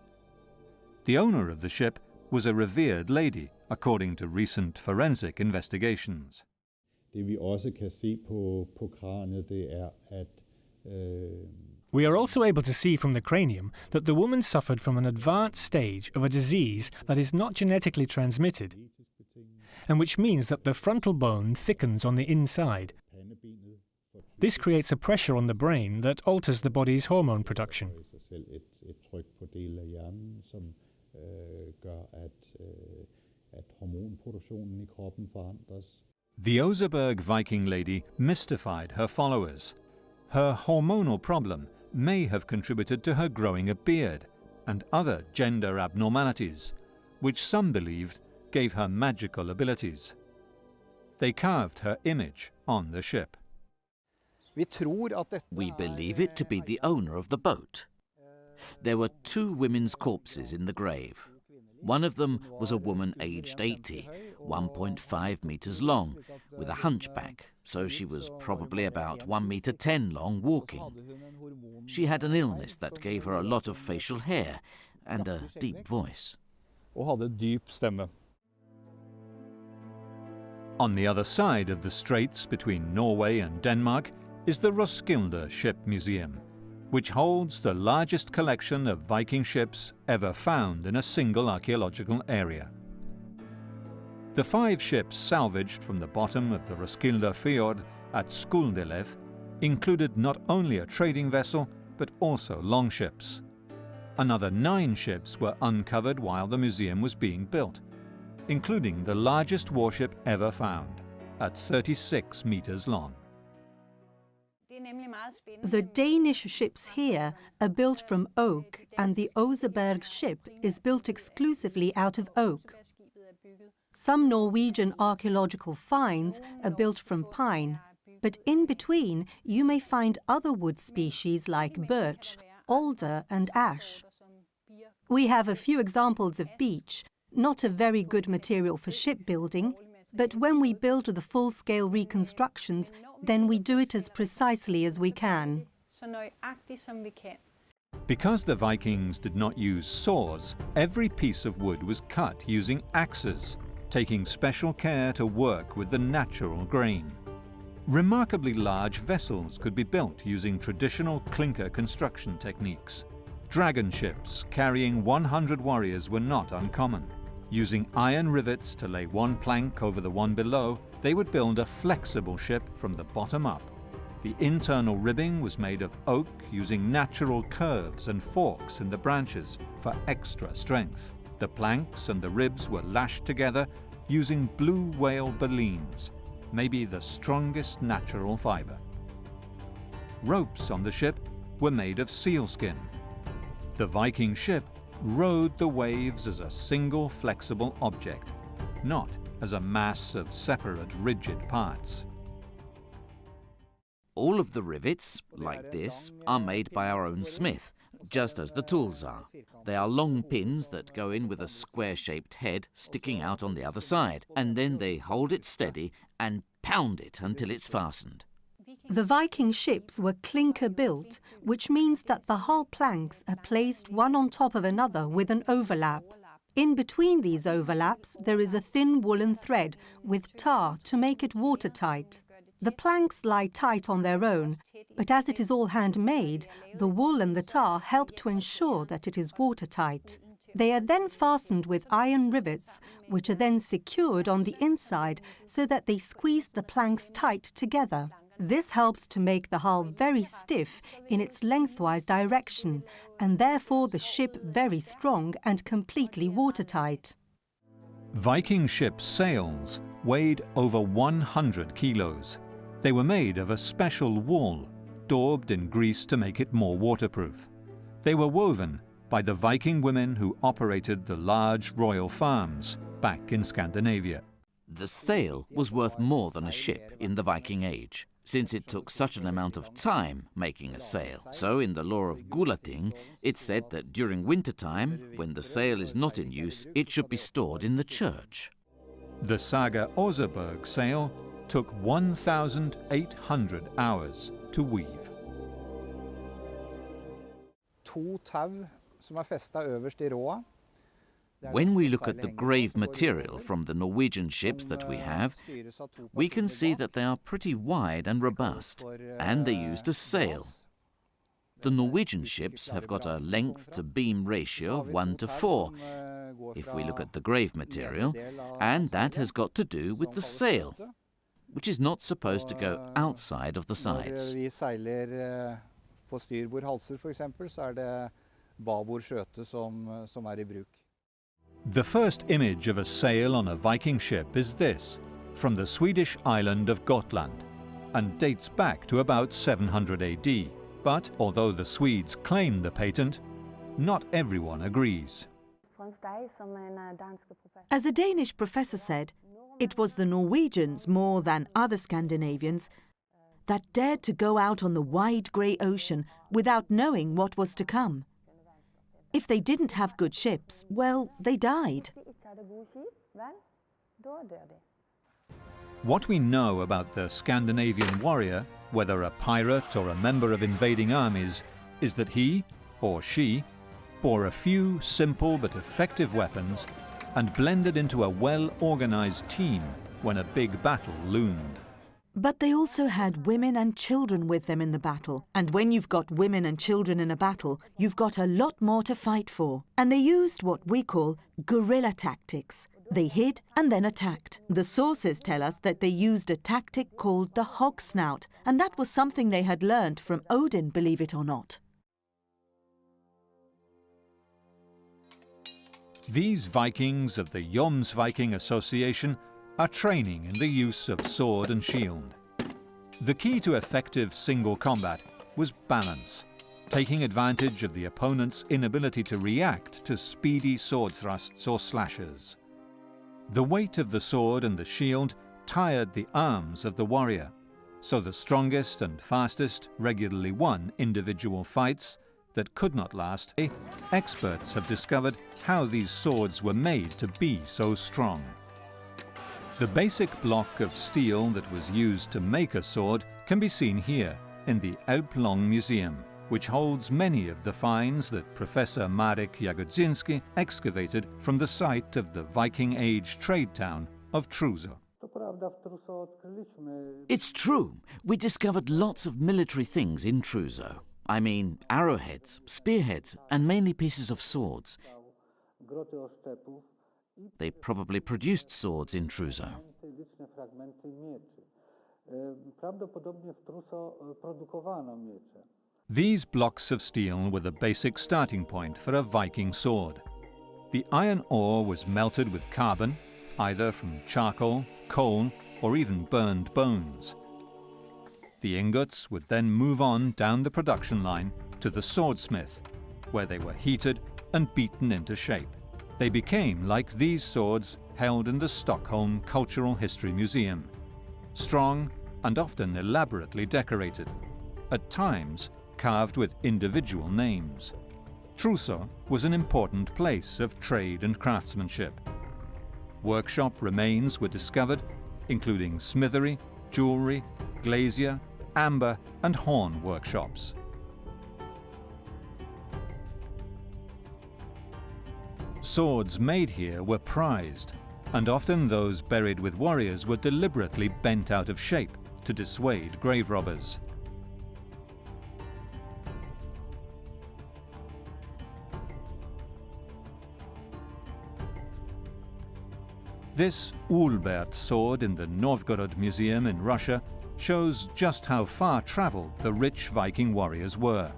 Speaker 1: The owner of the ship was a revered lady, according to recent forensic investigations.
Speaker 12: Det vi også kan se på kraniet, det at
Speaker 2: We are also able to see from the cranium that the woman suffered from an advanced stage of a disease that is not genetically transmitted, and which means that the frontal bone thickens on the inside. This creates a pressure on the brain that alters the body's hormone production.
Speaker 1: The Oseberg Viking lady mystified her followers. Her hormonal problem may have contributed to her growing a beard and other gender abnormalities, which some believed gave her magical abilities. They carved her image on the ship.
Speaker 9: We believe it to be the owner of the boat. There were 2 women's corpses in the grave. One of them was a woman aged 80, 1.5 meters long, with a hunchback, so she was probably about 1.10 meters long walking. She had an illness that gave her a lot of facial hair and a deep voice.
Speaker 1: On the other side of the straits between Norway and Denmark is the Roskilde Ship Museum, which holds the largest collection of Viking ships ever found in a single archaeological area. The 5 ships salvaged from the bottom of the Roskilde Fjord at Skuldelev included not only a trading vessel, but also longships. Another 9 ships were uncovered while the museum was being built, including the largest warship ever found, at 36 meters long.
Speaker 5: The Danish ships here are built from oak, and the Oseberg ship is built exclusively out of oak. Some Norwegian archaeological finds are built from pine, but in between you may find other wood species like birch, alder and ash. We have a few examples of beech, not a very good material for shipbuilding, but when we build the full-scale reconstructions, then we do it as precisely as we can.
Speaker 1: Because the Vikings did not use saws, every piece of wood was cut using axes, taking special care to work with the natural grain. Remarkably large vessels could be built using traditional clinker construction techniques. Dragon ships carrying 100 warriors were not uncommon. Using iron rivets to lay one plank over the one below, they would build a flexible ship from the bottom up. The internal ribbing was made of oak using natural curves and forks in the branches for extra strength. The planks and the ribs were lashed together using blue whale balleens, maybe the strongest natural fiber. Ropes on the ship were made of sealskin. The Viking ship rode the waves as a single flexible object, not as a mass of separate rigid parts.
Speaker 9: All of the rivets, like this, are made by our own smith, just as the tools are. They are long pins that go in with a square-shaped head sticking out on the other side, and then they hold it steady and pound it until it's fastened.
Speaker 5: The Viking ships were clinker-built, which means that the hull planks are placed one on top of another with an overlap. In between these overlaps, there is a thin woolen thread with tar to make it watertight. The planks lie tight on their own, but as it is all handmade, the wool and the tar help to ensure that it is watertight. They are then fastened with iron rivets, which are then secured on the inside so that they squeeze the planks tight together. This helps to make the hull very stiff in its lengthwise direction, and therefore the ship very strong and completely watertight.
Speaker 1: Viking ships' sails weighed over 100 kilos. They were made of a special wool, daubed in grease to make it more waterproof. They were woven by the Viking women who operated the large royal farms back in Scandinavia.
Speaker 9: The sail was worth more than a ship in the Viking Age, since it took such an amount of time making a sail. So in the law of Gulating, it's said that during wintertime, when the sail is not in use, it should be stored in the church.
Speaker 1: The Saga Oseberg sail took 1,800 hours to weave.
Speaker 9: When we look at the grave material from the Norwegian ships that we have, we can see that they are pretty wide and robust, and they used a sail. The Norwegian ships have got a length to beam ratio of 1:4, if we look at the grave material, and that has got to do with the sail, which is not supposed to go outside of the sides.
Speaker 1: The first image of a sail on a Viking ship is this, from the Swedish island of Gotland, and dates back to about 700 AD. But although the Swedes claim the patent, not everyone agrees.
Speaker 7: As a Danish professor said, it was the Norwegians more than other Scandinavians that dared to go out on the wide grey ocean without knowing what was to come. If they didn't have good ships, well, they died.
Speaker 1: What we know about the Scandinavian warrior, whether a pirate or a member of invading armies, is that he, or she, bore a few simple but effective weapons and blended into a well-organized team when a big battle loomed.
Speaker 7: But they also had women and children with them in the battle. And when you've got women and children in a battle, you've got a lot more to fight for. And they used what we call guerrilla tactics. They hid and then attacked. The sources tell us that they used a tactic called the hog snout, and that was something they had learned from Odin, believe it or not.
Speaker 1: These Vikings of the Jomsviking Association are training in the use of sword and shield. The key to effective single combat was balance, taking advantage of the opponent's inability to react to speedy sword thrusts or slashes. The weight of the sword and the shield tired the arms of the warrior, so the strongest and fastest regularly won individual fights that could not last. Experts have discovered how these swords were made to be so strong. The basic block of steel that was used to make a sword can be seen here in the Elblong Museum, which holds many of the finds that Professor Marek Jagodzinski excavated from the site of the Viking Age trade town of Truso.
Speaker 9: It's true. We discovered lots of military things in Truso. I mean, arrowheads, spearheads, and mainly pieces of swords. They probably produced swords in Truso.
Speaker 1: These blocks of steel were the basic starting point for a Viking sword. The iron ore was melted with carbon, either from charcoal, coal, or even burned bones. The ingots would then move on down the production line to the swordsmith, where they were heated and beaten into shape. They became like these swords held in the Stockholm Cultural History Museum, strong and often elaborately decorated, at times carved with individual names. Truså was an important place of trade and craftsmanship. Workshop remains were discovered, including smithery, jewellery, glazier, amber and horn workshops. Swords made here were prized, and often those buried with warriors were deliberately bent out of shape to dissuade grave robbers. This Ulbert sword in the Novgorod Museum in Russia shows just how far travelled the rich Viking warriors were.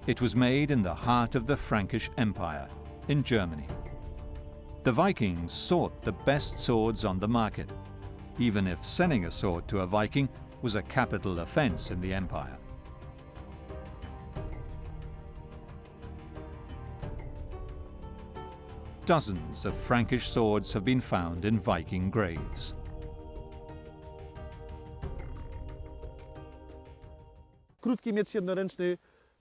Speaker 1: It was made in the heart of the Frankish Empire, in Germany. The Vikings sought the best swords on the market, even if selling a sword to a Viking was a capital offence in the empire. Dozens of Frankish swords have been found in Viking graves.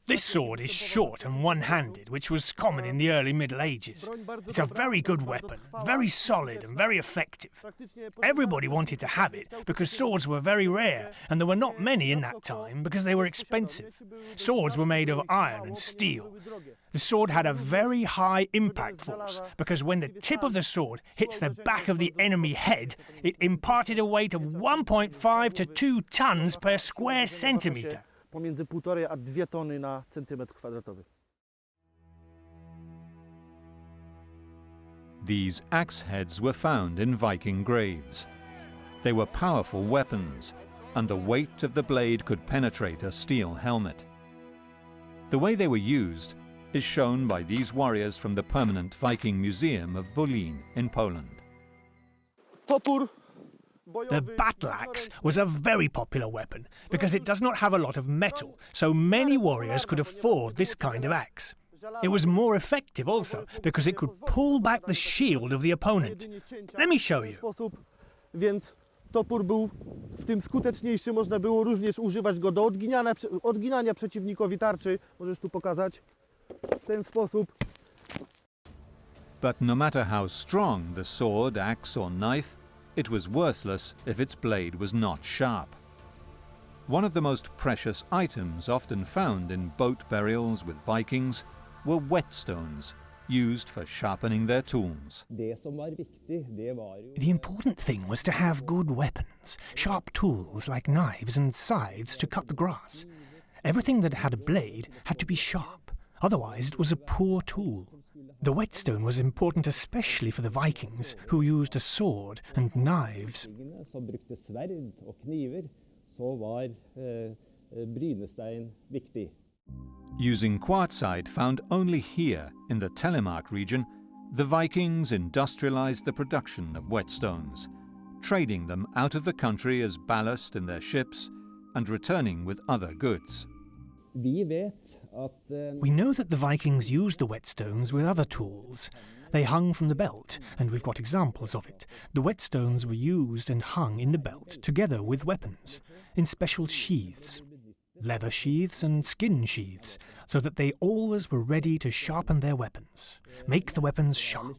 Speaker 2: This sword is short and one-handed, which was common in the early Middle Ages. It's a very good weapon, very solid and very effective. Everybody wanted to have it because swords were very rare, and there were not many in that time because they were expensive. Swords were made of iron and steel. The sword had a very high impact force because when the tip of the sword hits the back of the enemy head, it imparted a weight of 1.5 to 2 tons per square centimetre.
Speaker 13: Pomiędzy 1,5 a 2 tony na centymetr kwadratowy.
Speaker 1: These axe heads were found in Viking graves. They were powerful weapons, and the weight of the blade could penetrate a steel helmet. The way they were used is shown by these warriors from the permanent Viking Museum of Wolin in Poland.
Speaker 2: The battle axe was a very popular weapon because it does not have a lot of metal, so many warriors could afford this kind of axe. It was more effective also because it could pull back the shield of the opponent. Let me show you.
Speaker 13: Więc topór był w tym skuteczniejszy, można było również używać go do odginania przeciwnikowi tarczy. Możesz tu pokazać w ten sposób.
Speaker 1: But no matter how strong the sword, axe or knife, it was worthless if its blade was not sharp. One of the most precious items often found in boat burials with Vikings were whetstones, used for sharpening their tools.
Speaker 2: The important thing was to have good weapons, sharp tools like knives and scythes to cut the grass. Everything that had a blade had to be sharp, otherwise it was a poor tool. The whetstone was important especially for the Vikings, who used a sword and knives.
Speaker 1: Using quartzite found only here in the Telemark region, the Vikings industrialized the production of whetstones, trading them out of the country as ballast in their ships and returning with other goods.
Speaker 2: We know that the Vikings used the whetstones with other tools. They hung from the belt, and we've got examples of it. The whetstones were used and hung in the belt together with weapons, in special sheaths, leather sheaths and skin sheaths, so that they always were ready to sharpen their weapons, make the weapons sharp.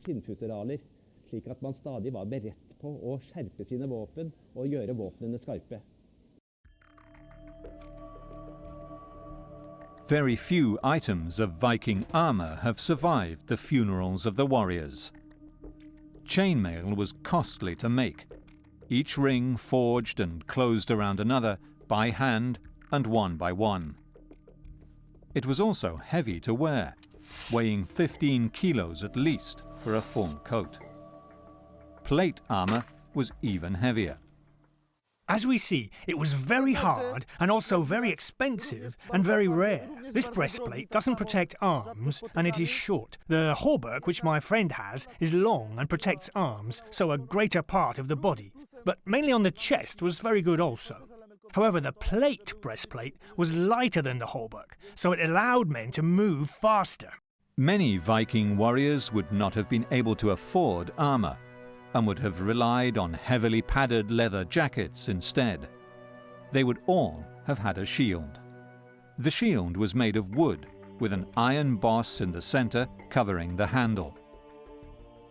Speaker 1: Very few items of Viking armour have survived the funerals of the warriors. Chainmail was costly to make, each ring forged and closed around another by hand and one by one. It was also heavy to wear, weighing 15 kilos at least for a full coat. Plate armour was even heavier.
Speaker 2: As we see, it was very hard and also very expensive and very rare. This breastplate doesn't protect arms and it is short. The hauberk, which my friend has, is long and protects arms, so a greater part of the body. But mainly on the chest was very good also. However, the plate breastplate was lighter than the hauberk, so it allowed men to move faster.
Speaker 1: Many Viking warriors would not have been able to afford armour and would have relied on heavily padded leather jackets instead. They would all have had a shield. The shield was made of wood, with an iron boss in the centre covering the handle.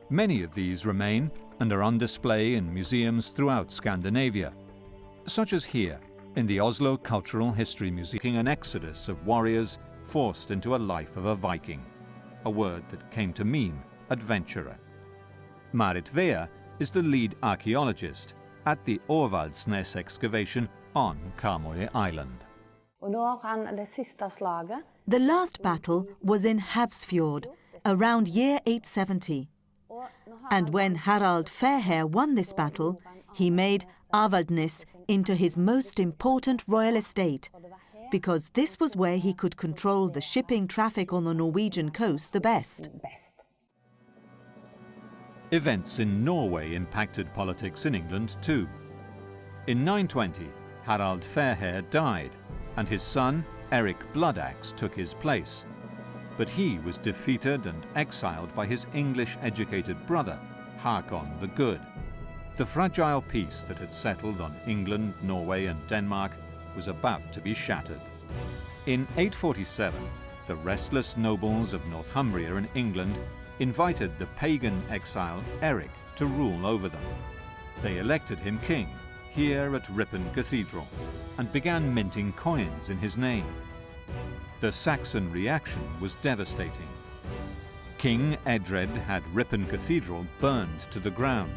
Speaker 1: Many of these remain and are on display in museums throughout Scandinavia, such as here in the Oslo Cultural History Museum, an exodus of warriors forced into a life of a Viking, a word that came to mean adventurer. Marit Vea is the lead archaeologist at the Orvaldsnes excavation on Karmøy Island.
Speaker 7: The last battle was in Havsfjord, around year 870. And when Harald Fairhair won this battle, he made Avaldnes into his most important royal estate, because this was where he could control the shipping traffic on the Norwegian coast the best.
Speaker 1: Events in Norway impacted politics in England too. In 920, Harald Fairhair died, and his son, Eric Bloodaxe, took his place. But he was defeated and exiled by his English-educated brother, Håkon the Good. The fragile peace that had settled on England, Norway and Denmark was about to be shattered. In 847, the restless nobles of Northumbria in England invited the pagan exile Eric to rule over them. They elected him king here at Ripon Cathedral and began minting coins in his name. The Saxon reaction was devastating. King Edred had Ripon Cathedral burned to the ground,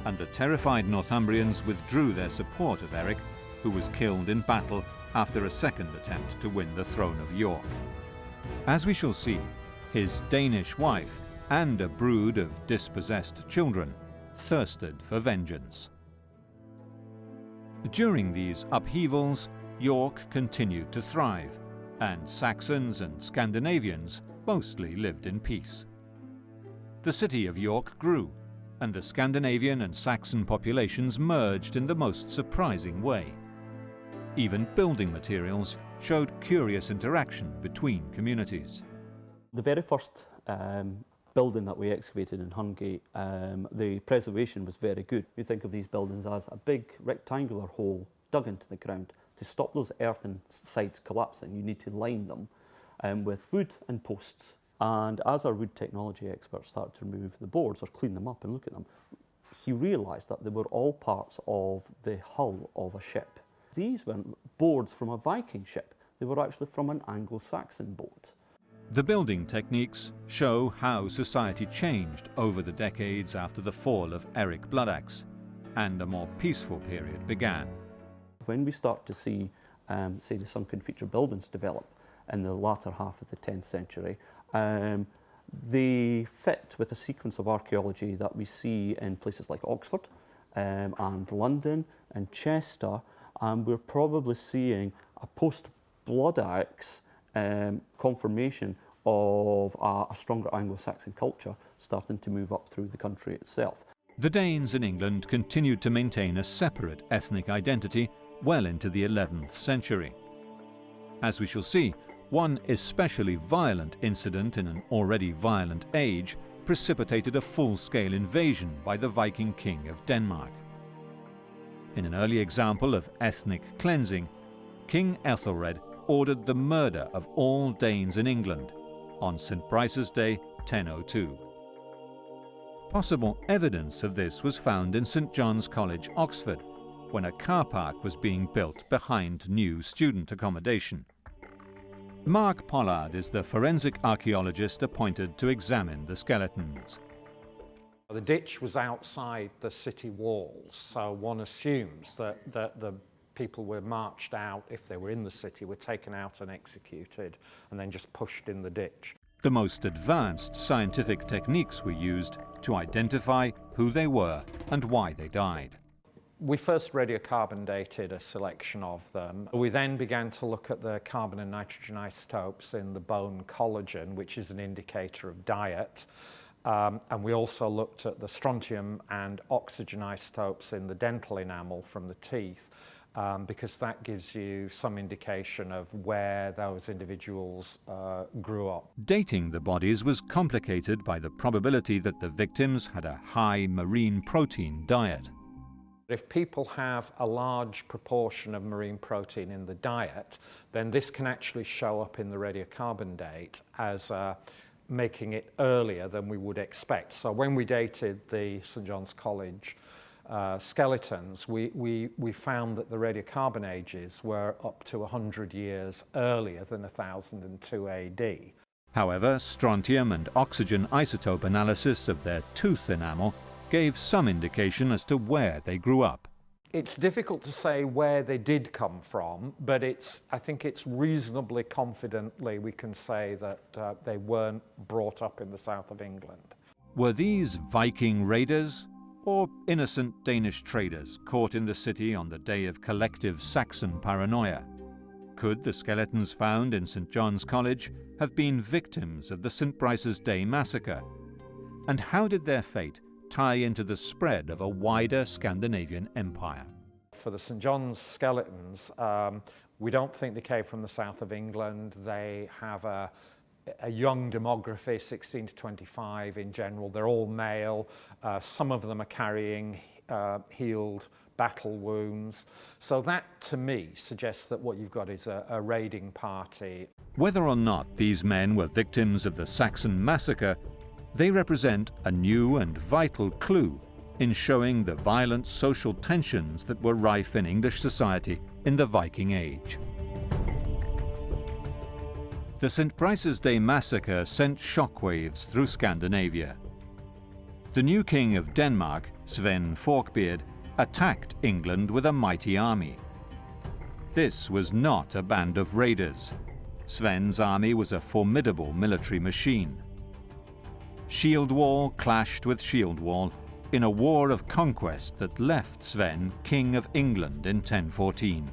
Speaker 1: and the terrified Northumbrians withdrew their support of Eric, who was killed in battle after a second attempt to win the throne of York. As we shall see, his Danish wife and a brood of dispossessed children thirsted for vengeance. During these upheavals, York continued to thrive, and Saxons and Scandinavians mostly lived in peace. The city of York grew, and the Scandinavian and Saxon populations merged in the most surprising way. Even building materials showed curious interaction between communities.
Speaker 14: The very first building that we excavated in Hungate, the preservation was very good. We think of these buildings as a big rectangular hole dug into the ground. To stop those earthen sides collapsing, you need to line them with wood and posts. And as our wood technology experts started to remove the boards or clean them up and look at them, he realised that they were all parts of the hull of a ship. These weren't boards from a Viking ship, they were actually from an Anglo-Saxon boat.
Speaker 1: The building techniques show how society changed over the decades after the fall of Eric Bloodaxe, and a more peaceful period began.
Speaker 14: When we start to see, say, the sunken feature buildings develop in the latter half of the 10th century, they fit with a sequence of archaeology that we see in places like Oxford and London and Chester, and we're probably seeing a post-Bloodaxe confirmation of a stronger Anglo-Saxon culture starting to move up through the country itself.
Speaker 1: The Danes in England continued to maintain a separate ethnic identity well into the 11th century. As we shall see, one especially violent incident in an already violent age precipitated a full-scale invasion by the Viking king of Denmark. In an early example of ethnic cleansing, King Ethelred ordered the murder of all Danes in England on St. Brice's Day, 1002. Possible evidence of this was found in St. John's College, Oxford, when a car park was being built behind new student accommodation. Mark Pollard is the forensic archaeologist appointed to examine the skeletons.
Speaker 15: The ditch was outside the city walls, so one assumes that the people were marched out, if they were in the city, were taken out and executed, and then just pushed in the ditch.
Speaker 1: The most advanced scientific techniques were used to identify who they were and why they died.
Speaker 15: We first radiocarbon dated a selection of them. We then began to look at the carbon and nitrogen isotopes in the bone collagen, which is an indicator of diet. And we also looked at the strontium and oxygen isotopes in the dental enamel from the teeth. because that gives you some indication of where those individuals grew up.
Speaker 1: Dating the bodies was complicated by the probability that the victims had a high marine protein diet.
Speaker 15: If people have a large proportion of marine protein in the diet, then this can actually show up in the radiocarbon date as making it earlier than we would expect. So when we dated the St John's College skeletons, we found that the radiocarbon ages were up to 100 years earlier than 1002 AD.
Speaker 1: However, strontium and oxygen isotope analysis of their tooth enamel gave some indication as to where they grew up.
Speaker 15: It's difficult to say where they did come from, but I think it's reasonably confidently we can say that they weren't brought up in the south of England.
Speaker 1: Were these Viking raiders or innocent Danish traders caught in the city on the day of collective Saxon paranoia? Could the skeletons found in St John's College have been victims of the St Brice's Day massacre? And how did their fate tie into the spread of a wider Scandinavian empire?
Speaker 15: For the St John's skeletons, we don't think they came from the south of England. They have a young demography, 16 to 25 in general. They're all male. Some of them are carrying healed battle wounds. So that, to me, suggests that what you've got is a raiding party.
Speaker 1: Whether or not these men were victims of the Saxon massacre, they represent a new and vital clue in showing the violent social tensions that were rife in English society in the Viking Age. The St Brice's Day massacre sent shockwaves through Scandinavia. The new king of Denmark, Sven Forkbeard, attacked England with a mighty army. This was not a band of raiders. Sven's army was a formidable military machine. Shield wall clashed with shield wall in a war of conquest that left Sven King of England in 1014.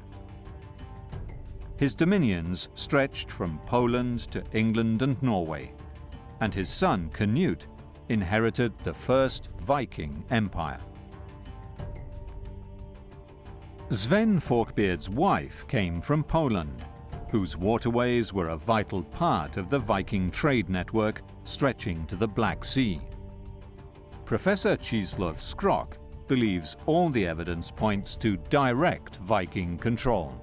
Speaker 1: His dominions stretched from Poland to England and Norway, and his son Canute inherited the first Viking empire. Sven Forkbeard's wife came from Poland, whose waterways were a vital part of the Viking trade network stretching to the Black Sea. Professor Czesław Skrok believes all the evidence points to direct Viking control.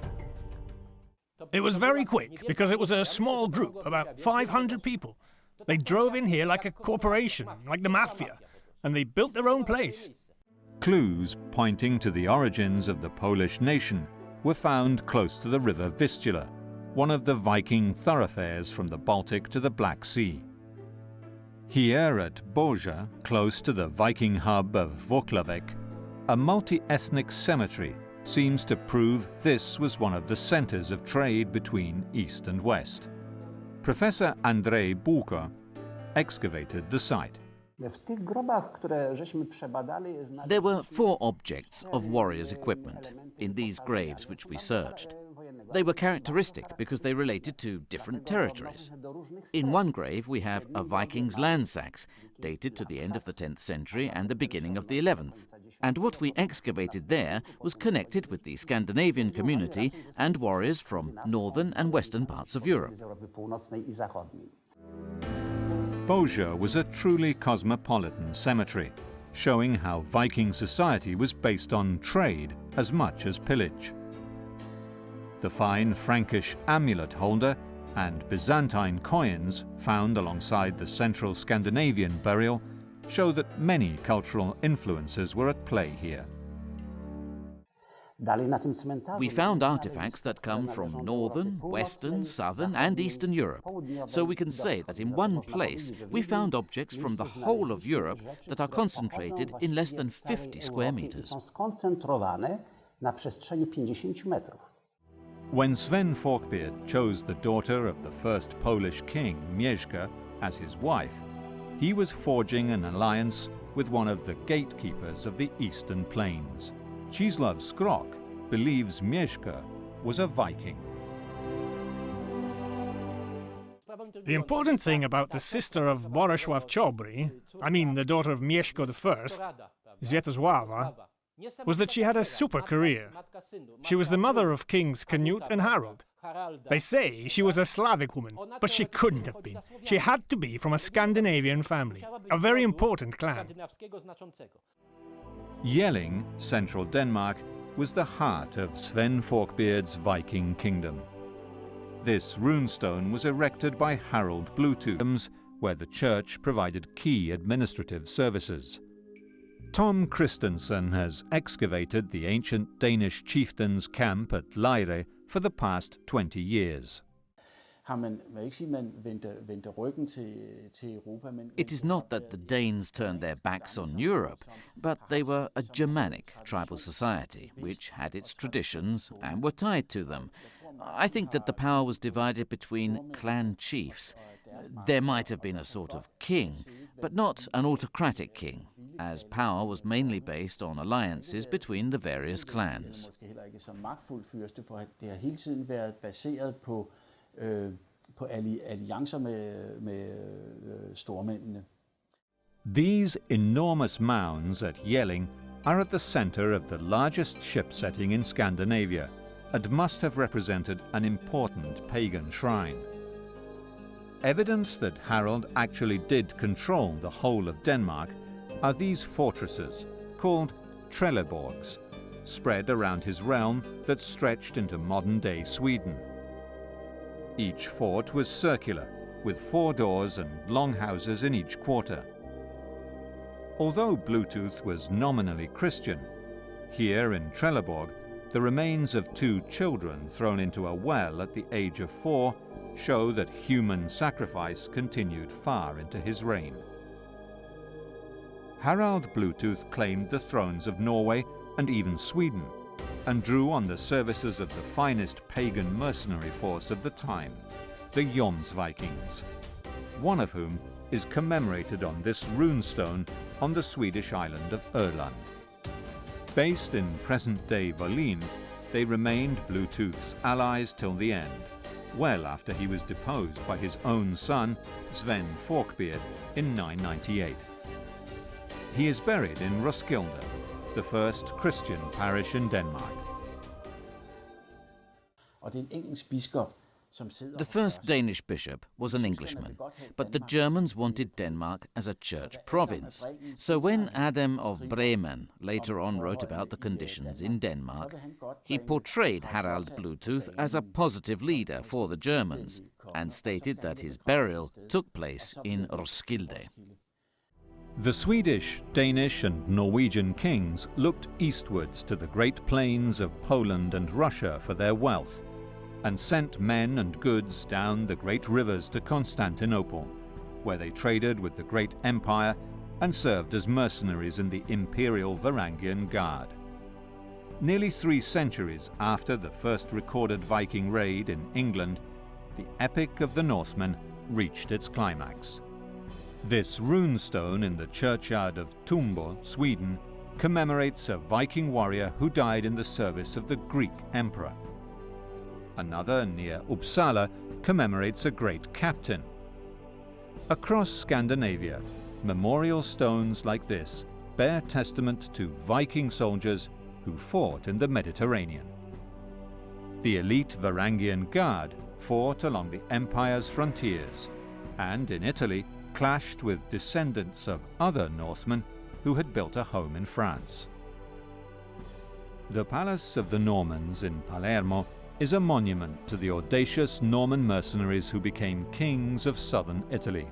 Speaker 2: It was very quick because it was a small group, about 500 people. They drove in here like a corporation, like the mafia, and they built their own place.
Speaker 1: Clues pointing to the origins of the Polish nation were found close to the river Vistula, one of the Viking thoroughfares from the Baltic to the Black Sea. Here at Boże, close to the Viking hub of Włocławek, a multi-ethnic cemetery seems to prove this was one of the centers of trade between East and West. Professor Andrzej Bułko excavated the site.
Speaker 9: There were 4 objects of warriors' equipment in these graves which we searched. They were characteristic because they related to different territories. In one grave we have a Viking's landsacks, dated to the end of the 10th century and the beginning of the 11th. And what we excavated there was connected with the Scandinavian community and warriors from northern and western parts of Europe.
Speaker 1: Boże was a truly cosmopolitan cemetery, showing how Viking society was based on trade as much as pillage. The fine Frankish amulet holder and Byzantine coins found alongside the central Scandinavian burial show that many cultural influences were at play here.
Speaker 9: We found artifacts that come from northern, western, southern and eastern Europe. So we can say that in one place we found objects from the whole of Europe that are concentrated in less than 50 square meters.
Speaker 1: When Sven Forkbeard chose the daughter of the first Polish king, Mieszka, as his wife, he was forging an alliance with one of the gatekeepers of the eastern plains. Czesław Skrok believes Mieszka was a Viking.
Speaker 2: The important thing about the sister of Bolesław Chobry, I mean the daughter of Mieszko I, Zvietosława, was that she had a super career. She was the mother of Kings Canute and Harold. They say she was a Slavic woman, but she couldn't have been. She had to be from a Scandinavian family, a very important clan.
Speaker 1: Jelling, central Denmark, was the heart of Sven Forkbeard's Viking kingdom. This runestone was erected by Harald Bluetooth, where the church provided key administrative services. Tom Christensen has excavated the ancient Danish chieftain's camp at Lejre for the past 20 years.
Speaker 9: It is not that the Danes turned their backs on Europe, but they were a Germanic tribal society, which had its traditions and were tied to them. I think that the power was divided between clan chiefs. There might have been a sort of king, but not an autocratic king, as power was mainly based on alliances between the various clans.
Speaker 1: These enormous mounds at Jelling are at the center of the largest ship setting in Scandinavia and must have represented an important pagan shrine. Evidence that Harald actually did control the whole of Denmark are these fortresses, called Trelleborgs, spread around his realm that stretched into modern-day Sweden. Each fort was circular, with 4 doors and longhouses in each quarter. Although Bluetooth was nominally Christian, here in Trelleborg, the remains of 2 children thrown into a well at the age of 4 show that human sacrifice continued far into his reign. Harald Bluetooth claimed the thrones of Norway and even Sweden, and drew on the services of the finest pagan mercenary force of the time, the Jomsvikings, one of whom is commemorated on this runestone on the Swedish island of Öland. Based in present-day Volyn, they remained Bluetooth's allies till the end, well after he was deposed by his own son, Sven Forkbeard, in 998. He is buried in Roskilde, the first Christian parish in Denmark.
Speaker 9: The first Danish bishop was an Englishman, but the Germans wanted Denmark as a church province. So when Adam of Bremen later on wrote about the conditions in Denmark, he portrayed Harald Bluetooth as a positive leader for the Germans and stated that his burial took place in Roskilde.
Speaker 1: The Swedish, Danish and Norwegian kings looked eastwards to the great plains of Poland and Russia for their wealth, and sent men and goods down the great rivers to Constantinople, where they traded with the great empire and served as mercenaries in the imperial Varangian Guard. Nearly 3 centuries after the first recorded Viking raid in England, the epic of the Northmen reached its climax. This runestone in the churchyard of Tumbo, Sweden, commemorates a Viking warrior who died in the service of the Greek emperor. Another, near Uppsala, commemorates a great captain. Across Scandinavia, memorial stones like this bear testament to Viking soldiers who fought in the Mediterranean. The elite Varangian Guard fought along the empire's frontiers, and in Italy clashed with descendants of other Northmen who had built a home in France. The Palace of the Normans in Palermo is a monument to the audacious Norman mercenaries who became kings of southern Italy.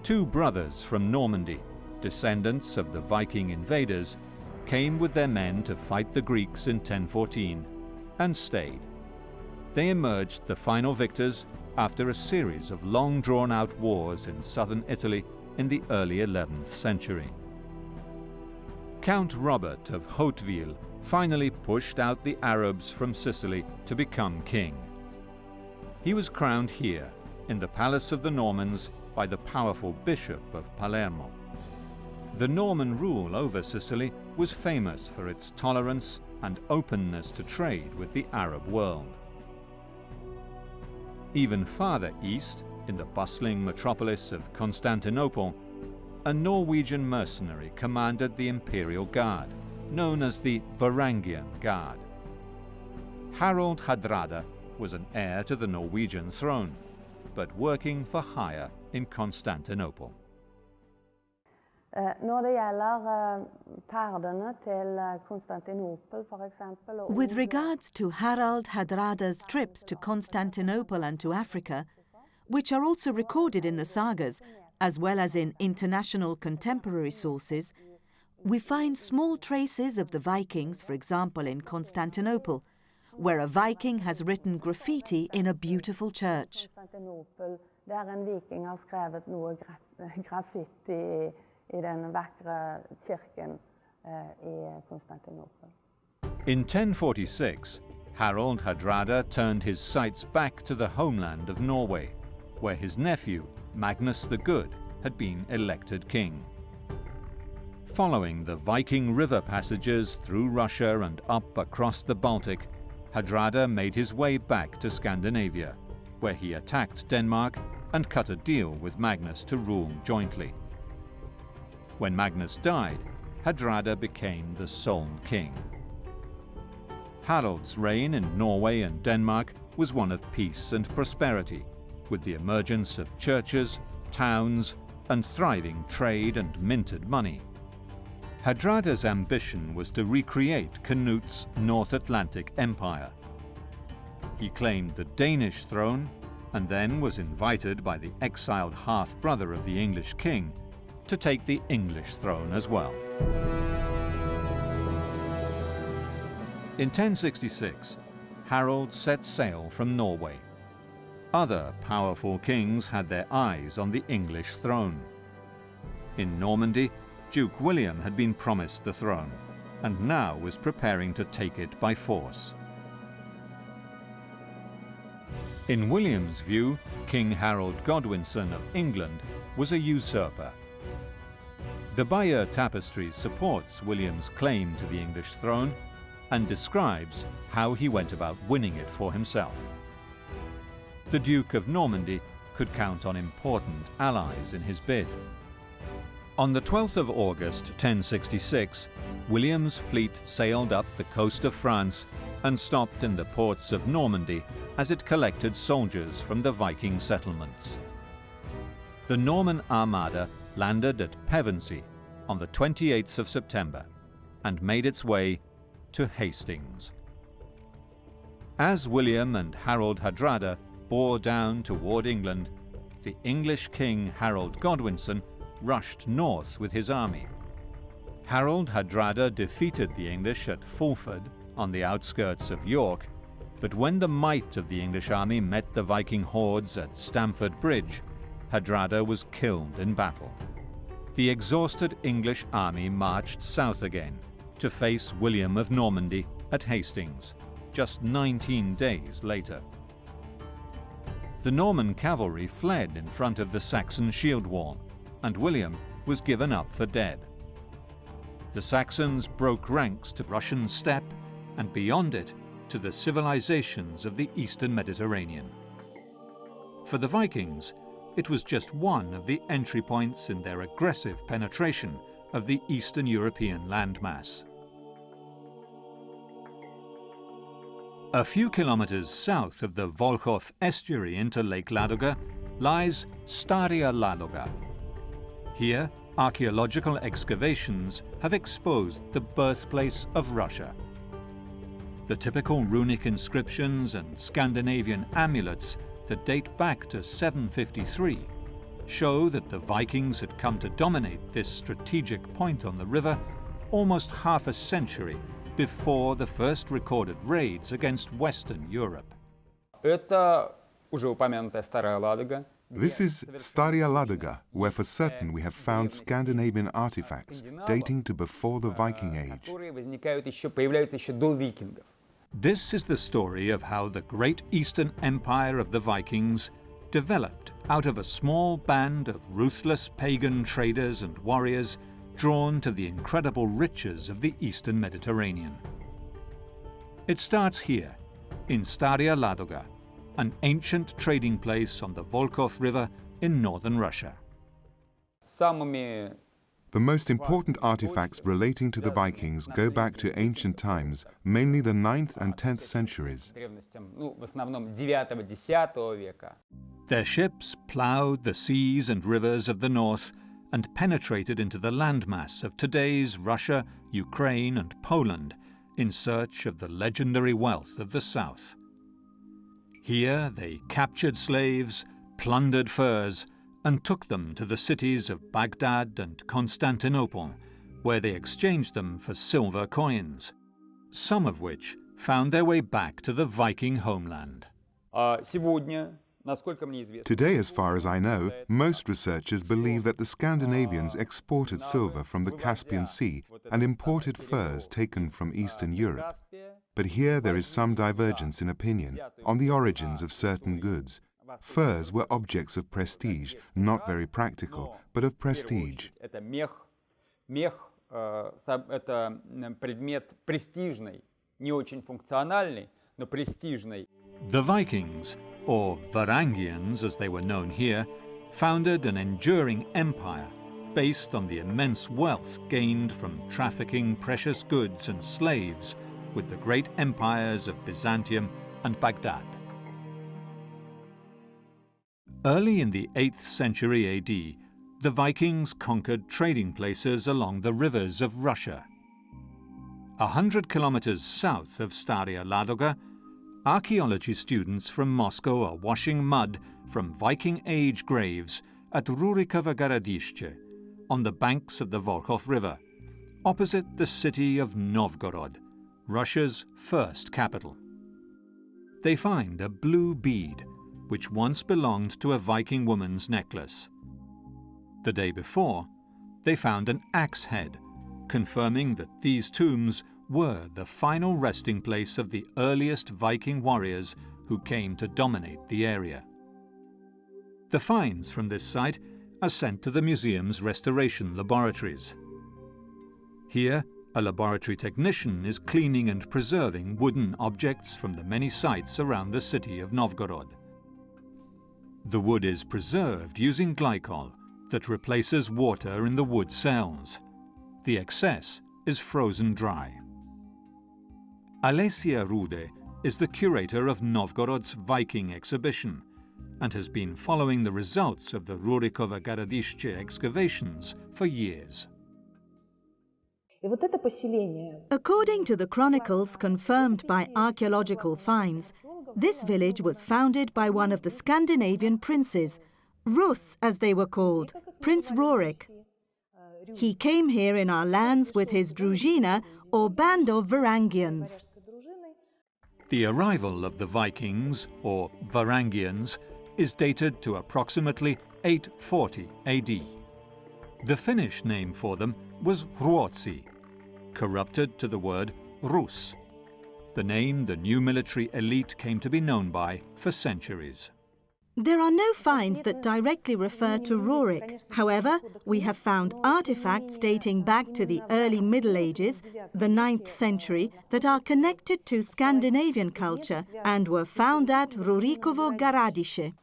Speaker 1: 2 brothers from Normandy, descendants of the Viking invaders, came with their men to fight the Greeks in 1014 and stayed. They emerged the final victors after a series of long drawn-out wars in southern Italy in the early 11th century. Count Robert of Hauteville finally pushed out the Arabs from Sicily to become king. He was crowned here, in the Palace of the Normans, by the powerful Bishop of Palermo. The Norman rule over Sicily was famous for its tolerance and openness to trade with the Arab world. Even farther east, in the bustling metropolis of Constantinople, a Norwegian mercenary commanded the imperial guard, known as the Varangian Guard. Harald Hardrada was an heir to the Norwegian throne, but working for hire in Constantinople.
Speaker 7: With regards to Harald Hardrada's trips to Constantinople and to Africa, which are also recorded in the sagas, as well as in international contemporary sources, we find small traces of the Vikings, for example in Constantinople, where a Viking has written graffiti in a beautiful church.
Speaker 1: In 1046, Harald Hardrada turned his sights back to the homeland of Norway, where his nephew, Magnus the Good, had been elected king. Following the Viking river passages through Russia and up across the Baltic, Hardrada made his way back to Scandinavia, where he attacked Denmark and cut a deal with Magnus to rule jointly. When Magnus died, Hardrada became the sole king. Harald's reign in Norway and Denmark was one of peace and prosperity, with the emergence of churches, towns, and thriving trade and minted money. Hardrada's ambition was to recreate Canute's North Atlantic Empire. He claimed the Danish throne and then was invited by the exiled half-brother of the English king to take the English throne as well. In 1066, Harald set sail from Norway. Other powerful kings had their eyes on the English throne. In Normandy, Duke William had been promised the throne, and now was preparing to take it by force. In William's view, King Harold Godwinson of England was a usurper. The Bayeux Tapestry supports William's claim to the English throne and describes how he went about winning it for himself. The Duke of Normandy could count on important allies in his bid. On the 12th of August 1066, William's fleet sailed up the coast of France and stopped in the ports of Normandy as it collected soldiers from the Viking settlements. The Norman Armada landed at Pevensey on the 28th of September and made its way to Hastings. As William and Harold Hardrada bore down toward England, the English king Harold Godwinson rushed north with his army. Harold Hardrada defeated the English at Fulford on the outskirts of York, but when the might of the English army met the Viking hordes at Stamford Bridge, Hardrada was killed in battle. The exhausted English army marched south again to face William of Normandy at Hastings, just 19 days later. The Norman cavalry fled in front of the Saxon shield wall, and William was given up for dead. The Saxons broke ranks to Russian steppe and beyond it to the civilizations of the Eastern Mediterranean. For the Vikings, it was just one of the entry points in their aggressive penetration of the Eastern European landmass. A few kilometers south of the Volkhov estuary into Lake Ladoga lies Staria Ladoga. Here, archaeological excavations have exposed the birthplace of Russia. The typical runic inscriptions and Scandinavian amulets that date back to 753 show that the Vikings had come to dominate this strategic point on the river almost half a century before the first recorded raids against Western Europe.
Speaker 16: This is Staria Ladoga, where for certain we have found Scandinavian artifacts dating to before the Viking Age.
Speaker 1: This is the story of how the great Eastern Empire of the Vikings developed out of a small band of ruthless pagan traders and warriors drawn to the incredible riches of the Eastern Mediterranean. It starts here, in Staria Ladoga, an ancient trading place on the Volkhov River in northern Russia.
Speaker 16: The most important artifacts relating to the Vikings go back to ancient times, mainly the 9th and 10th centuries.
Speaker 1: Their ships ploughed the seas and rivers of the north and penetrated into the landmass of today's Russia, Ukraine and Poland in search of the legendary wealth of the south. Here they captured slaves, plundered furs, and took them to the cities of Baghdad and Constantinople, where they exchanged them for silver coins, some of which found their way back to the Viking homeland.
Speaker 16: Today, as far as I know, most researchers believe that the Scandinavians exported silver from the Caspian Sea and imported furs taken from Eastern Europe. But here there is some divergence in opinion on the origins of certain goods. Furs were objects of prestige, not very practical, but of prestige.
Speaker 1: The Vikings, or Varangians as they were known here, founded an enduring empire based on the immense wealth gained from trafficking precious goods and slaves with the great empires of Byzantium and Baghdad. Early in the 8th century AD, the Vikings conquered trading places along the rivers of Russia. 100 kilometers south of Staria Ladoga, archaeology students from Moscow are washing mud from Viking-age graves at Rurikovo Gorodishche, on the banks of the Volkhov River, opposite the city of Novgorod, Russia's first capital. They find a blue bead, which once belonged to a Viking woman's necklace. The day before, they found an axe head, confirming that these tombs were the final resting place of the earliest Viking warriors who came to dominate the area. The finds from this site are sent to the museum's restoration laboratories. Here, a laboratory technician is cleaning and preserving wooden objects from the many sites around the city of Novgorod. The wood is preserved using glycol that replaces water in the wood cells. The excess is frozen dry. Alesia Rude is the curator of Novgorod's Viking exhibition and has been following the results of the Rurikovo Gorodishche excavations for years.
Speaker 7: According to the chronicles confirmed by archaeological finds, this village was founded by one of the Scandinavian princes, Rus as they were called, Prince Rurik. He came here in our lands with his druzhina, or band of Varangians.
Speaker 1: The arrival of the Vikings, or Varangians, is dated to approximately 840 AD. The Finnish name for them was Ruotsi, corrupted to the word Rus, the name the new military elite came to be known by for centuries.
Speaker 7: There are no finds that directly refer to Rurik. However, we have found artifacts dating back to the early Middle Ages, the 9th century, that are connected to Scandinavian culture and were found at Rurikovo Gorodishche.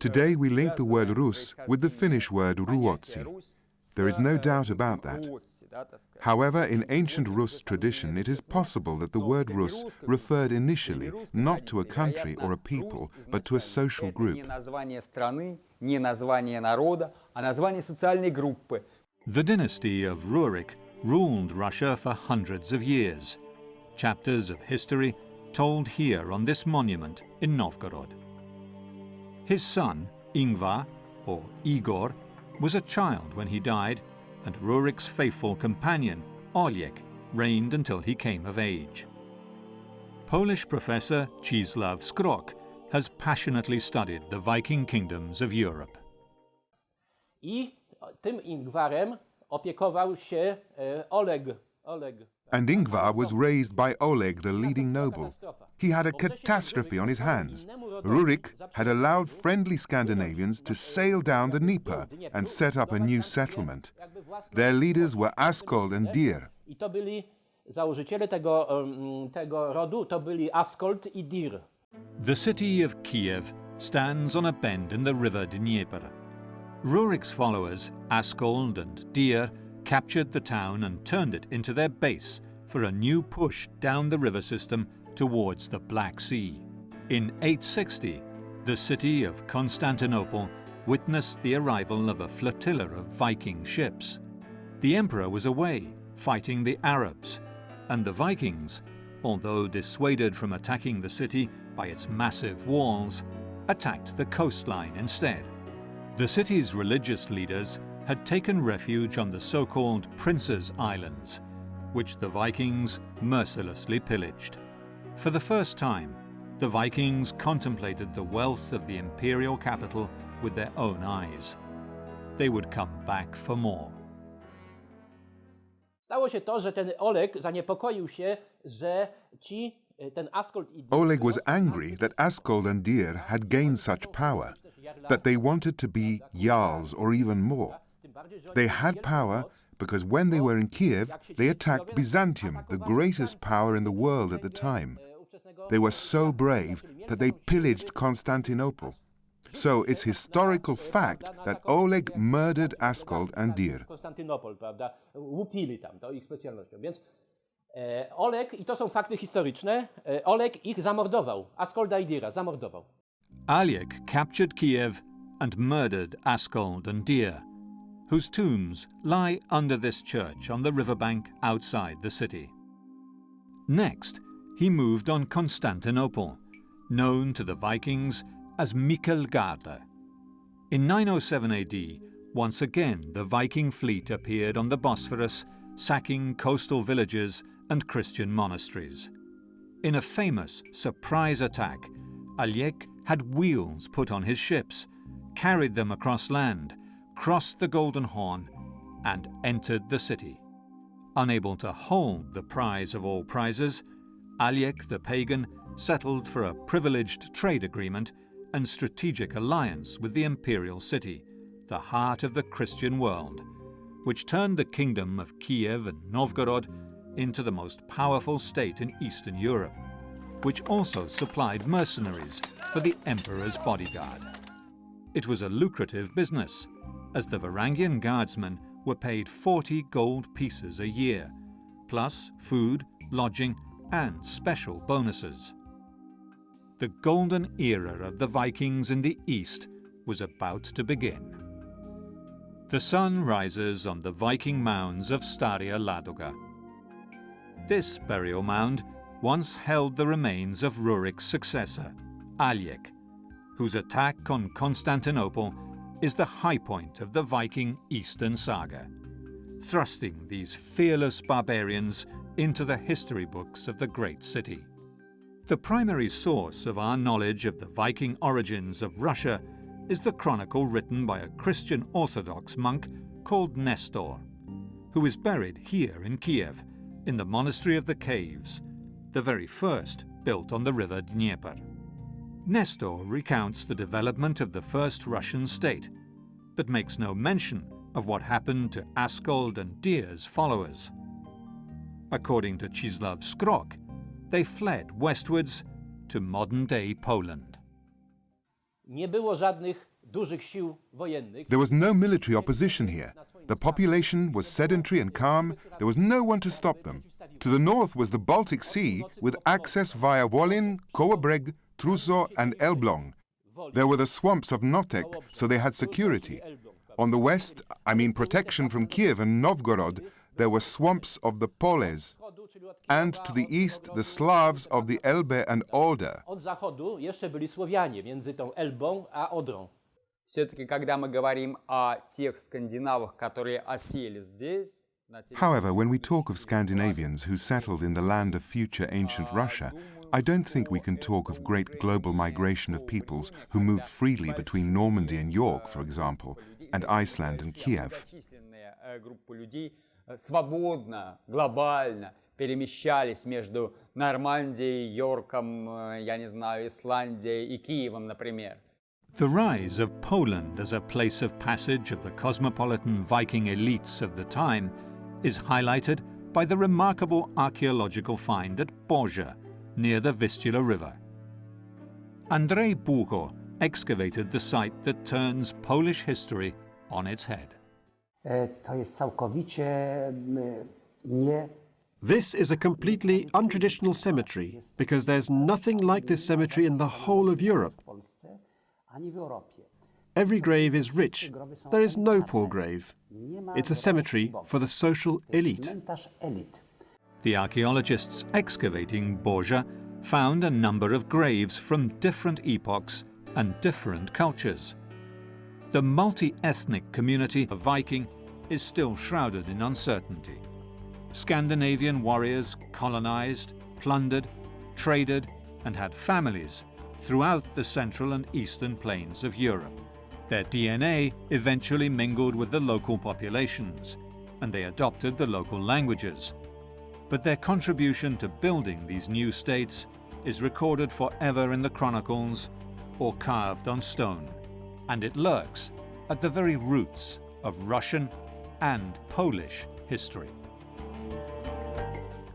Speaker 16: Today we link the word Rus with the Finnish word Ruotsi. There is no doubt about that. However, in ancient Rus tradition, it is possible that the word Rus referred initially not to a country or a people, but to a social group.
Speaker 1: The dynasty of Rurik ruled Russia for hundreds of years. Chapters of history told here on this monument in Novgorod. His son, Ingvar, or Igor, was a child when he died, and Rurik's faithful companion, Oleg, reigned until he came of age. Polish professor Czesław Skrok has passionately studied the Viking kingdoms of Europe.
Speaker 17: I tym Ingwarem opiekował się Oleg.
Speaker 16: And Ingvar was raised by Oleg, the leading noble. He had a catastrophe on his hands. Rurik had allowed friendly Scandinavians to sail down the Dnieper and set up a new settlement. Their leaders were Askold and Dir.
Speaker 1: The city of Kiev stands on a bend in the river Dnieper. Rurik's followers, Askold and Deer, captured the town and turned it into their base for a new push down the river system towards the Black Sea. In 860, the city of Constantinople witnessed the arrival of a flotilla of Viking ships. The emperor was away, fighting the Arabs, and the Vikings, although dissuaded from attacking the city by its massive walls, attacked the coastline instead. The city's religious leaders had taken refuge on the so-called Prince's Islands, which the Vikings mercilessly pillaged. For the first time, the Vikings contemplated the wealth of the imperial capital with their own eyes. They would come back for more.
Speaker 17: Stało się to, że ten Oleg zaniepokoił się, że ten Askold i
Speaker 16: Oleg was angry that Askold and Deer had gained such power, that they wanted to be Jarls or even more. They had power because when they were in Kiev, they attacked Byzantium, the greatest power in the world at the time. They were so brave that they pillaged Constantinople. So it's historical fact that Oleg murdered Askold and Deer.
Speaker 17: Konstantynopol, prawda? Łupili tam, to ich specjalnością. Więc Oleg, i to są fakty historyczne, Oleg ich zamordował, Askolda i Dira zamordował.
Speaker 1: Aliek captured Kiev and murdered Askold and Deer, whose tombs lie under this church on the riverbank outside the city. Next, he moved on Constantinople, known to the Vikings as Mikelgarde. In 907 AD, once again the Viking fleet appeared on the Bosphorus, sacking coastal villages and Christian monasteries. In a famous surprise attack, Aliek had wheels put on his ships, carried them across land, crossed the Golden Horn, and entered the city. Unable to hold the prize of all prizes, Aliek the pagan settled for a privileged trade agreement and strategic alliance with the imperial city, the heart of the Christian world, which turned the kingdom of Kiev and Novgorod into the most powerful state in Eastern Europe, which also supplied mercenaries for the emperor's bodyguard. It was a lucrative business, as the Varangian guardsmen were paid 40 gold pieces a year, plus food, lodging, and special bonuses. The golden era of the Vikings in the east was about to begin. The sun rises on the Viking mounds of Staria Ladoga. This burial mound once held the remains of Rurik's successor, Aliek, whose attack on Constantinople is the high point of the Viking Eastern saga, thrusting these fearless barbarians into the history books of the great city. The primary source of our knowledge of the Viking origins of Russia is the chronicle written by a Christian Orthodox monk called Nestor, who is buried here in Kiev, in the Monastery of the Caves, the very first built on the river Dnieper. Nestor recounts the development of the first Russian state, but makes no mention of what happened to Askold and Deer's followers. According to Czislaw Skrok, they fled westwards to modern-day Poland.
Speaker 17: Nie było żadnych dużych sił wojennych.
Speaker 16: There was no military opposition here. The population was sedentary and calm. There was no one to stop them. To the north was the Baltic Sea, with access via Wolin, Kołobreg, Truso and Elbląg. There were the swamps of Notek, so they had security. On the west, I mean protection from Kiev and Novgorod, there were swamps of the Poles. And to the east, the Slavs of the Elbe and Oder.
Speaker 17: Od zachodu jeszcze byli Słowianie między tą Elbą a Odrą.
Speaker 18: Все-таки, когда мы говорим о тех скандинавах, которые осели здесь,
Speaker 16: However, when we talk of Scandinavians who settled in the land of future ancient Russia, I don't think we can talk of great global migration of peoples who moved freely between Normandy and York, for example, and Iceland and Kiev.
Speaker 18: группа людей свободно, глобально перемещались между Нормандией, Йорком, я не знаю, Исландией и Киевом, например.
Speaker 1: The rise of Poland as a place of passage of the cosmopolitan Viking elites of the time is highlighted by the remarkable archaeological find at Borja, near the Vistula River. Andrzej Bucho excavated the site that turns Polish history on its head.
Speaker 6: This is a completely untraditional cemetery because there's nothing like this cemetery in the whole of Europe. Every grave is rich. There is no poor grave. It's a cemetery for the social elite.
Speaker 1: The archaeologists excavating Borja found a number of graves from different epochs and different cultures. The multi-ethnic community of Viking is still shrouded in uncertainty. Scandinavian warriors colonized, plundered, traded, and had families throughout the central and eastern plains of Europe. Their DNA eventually mingled with the local populations, and they adopted the local languages. But their contribution to building these new states is recorded forever in the chronicles or carved on stone, and it lurks at the very roots of Russian and Polish history.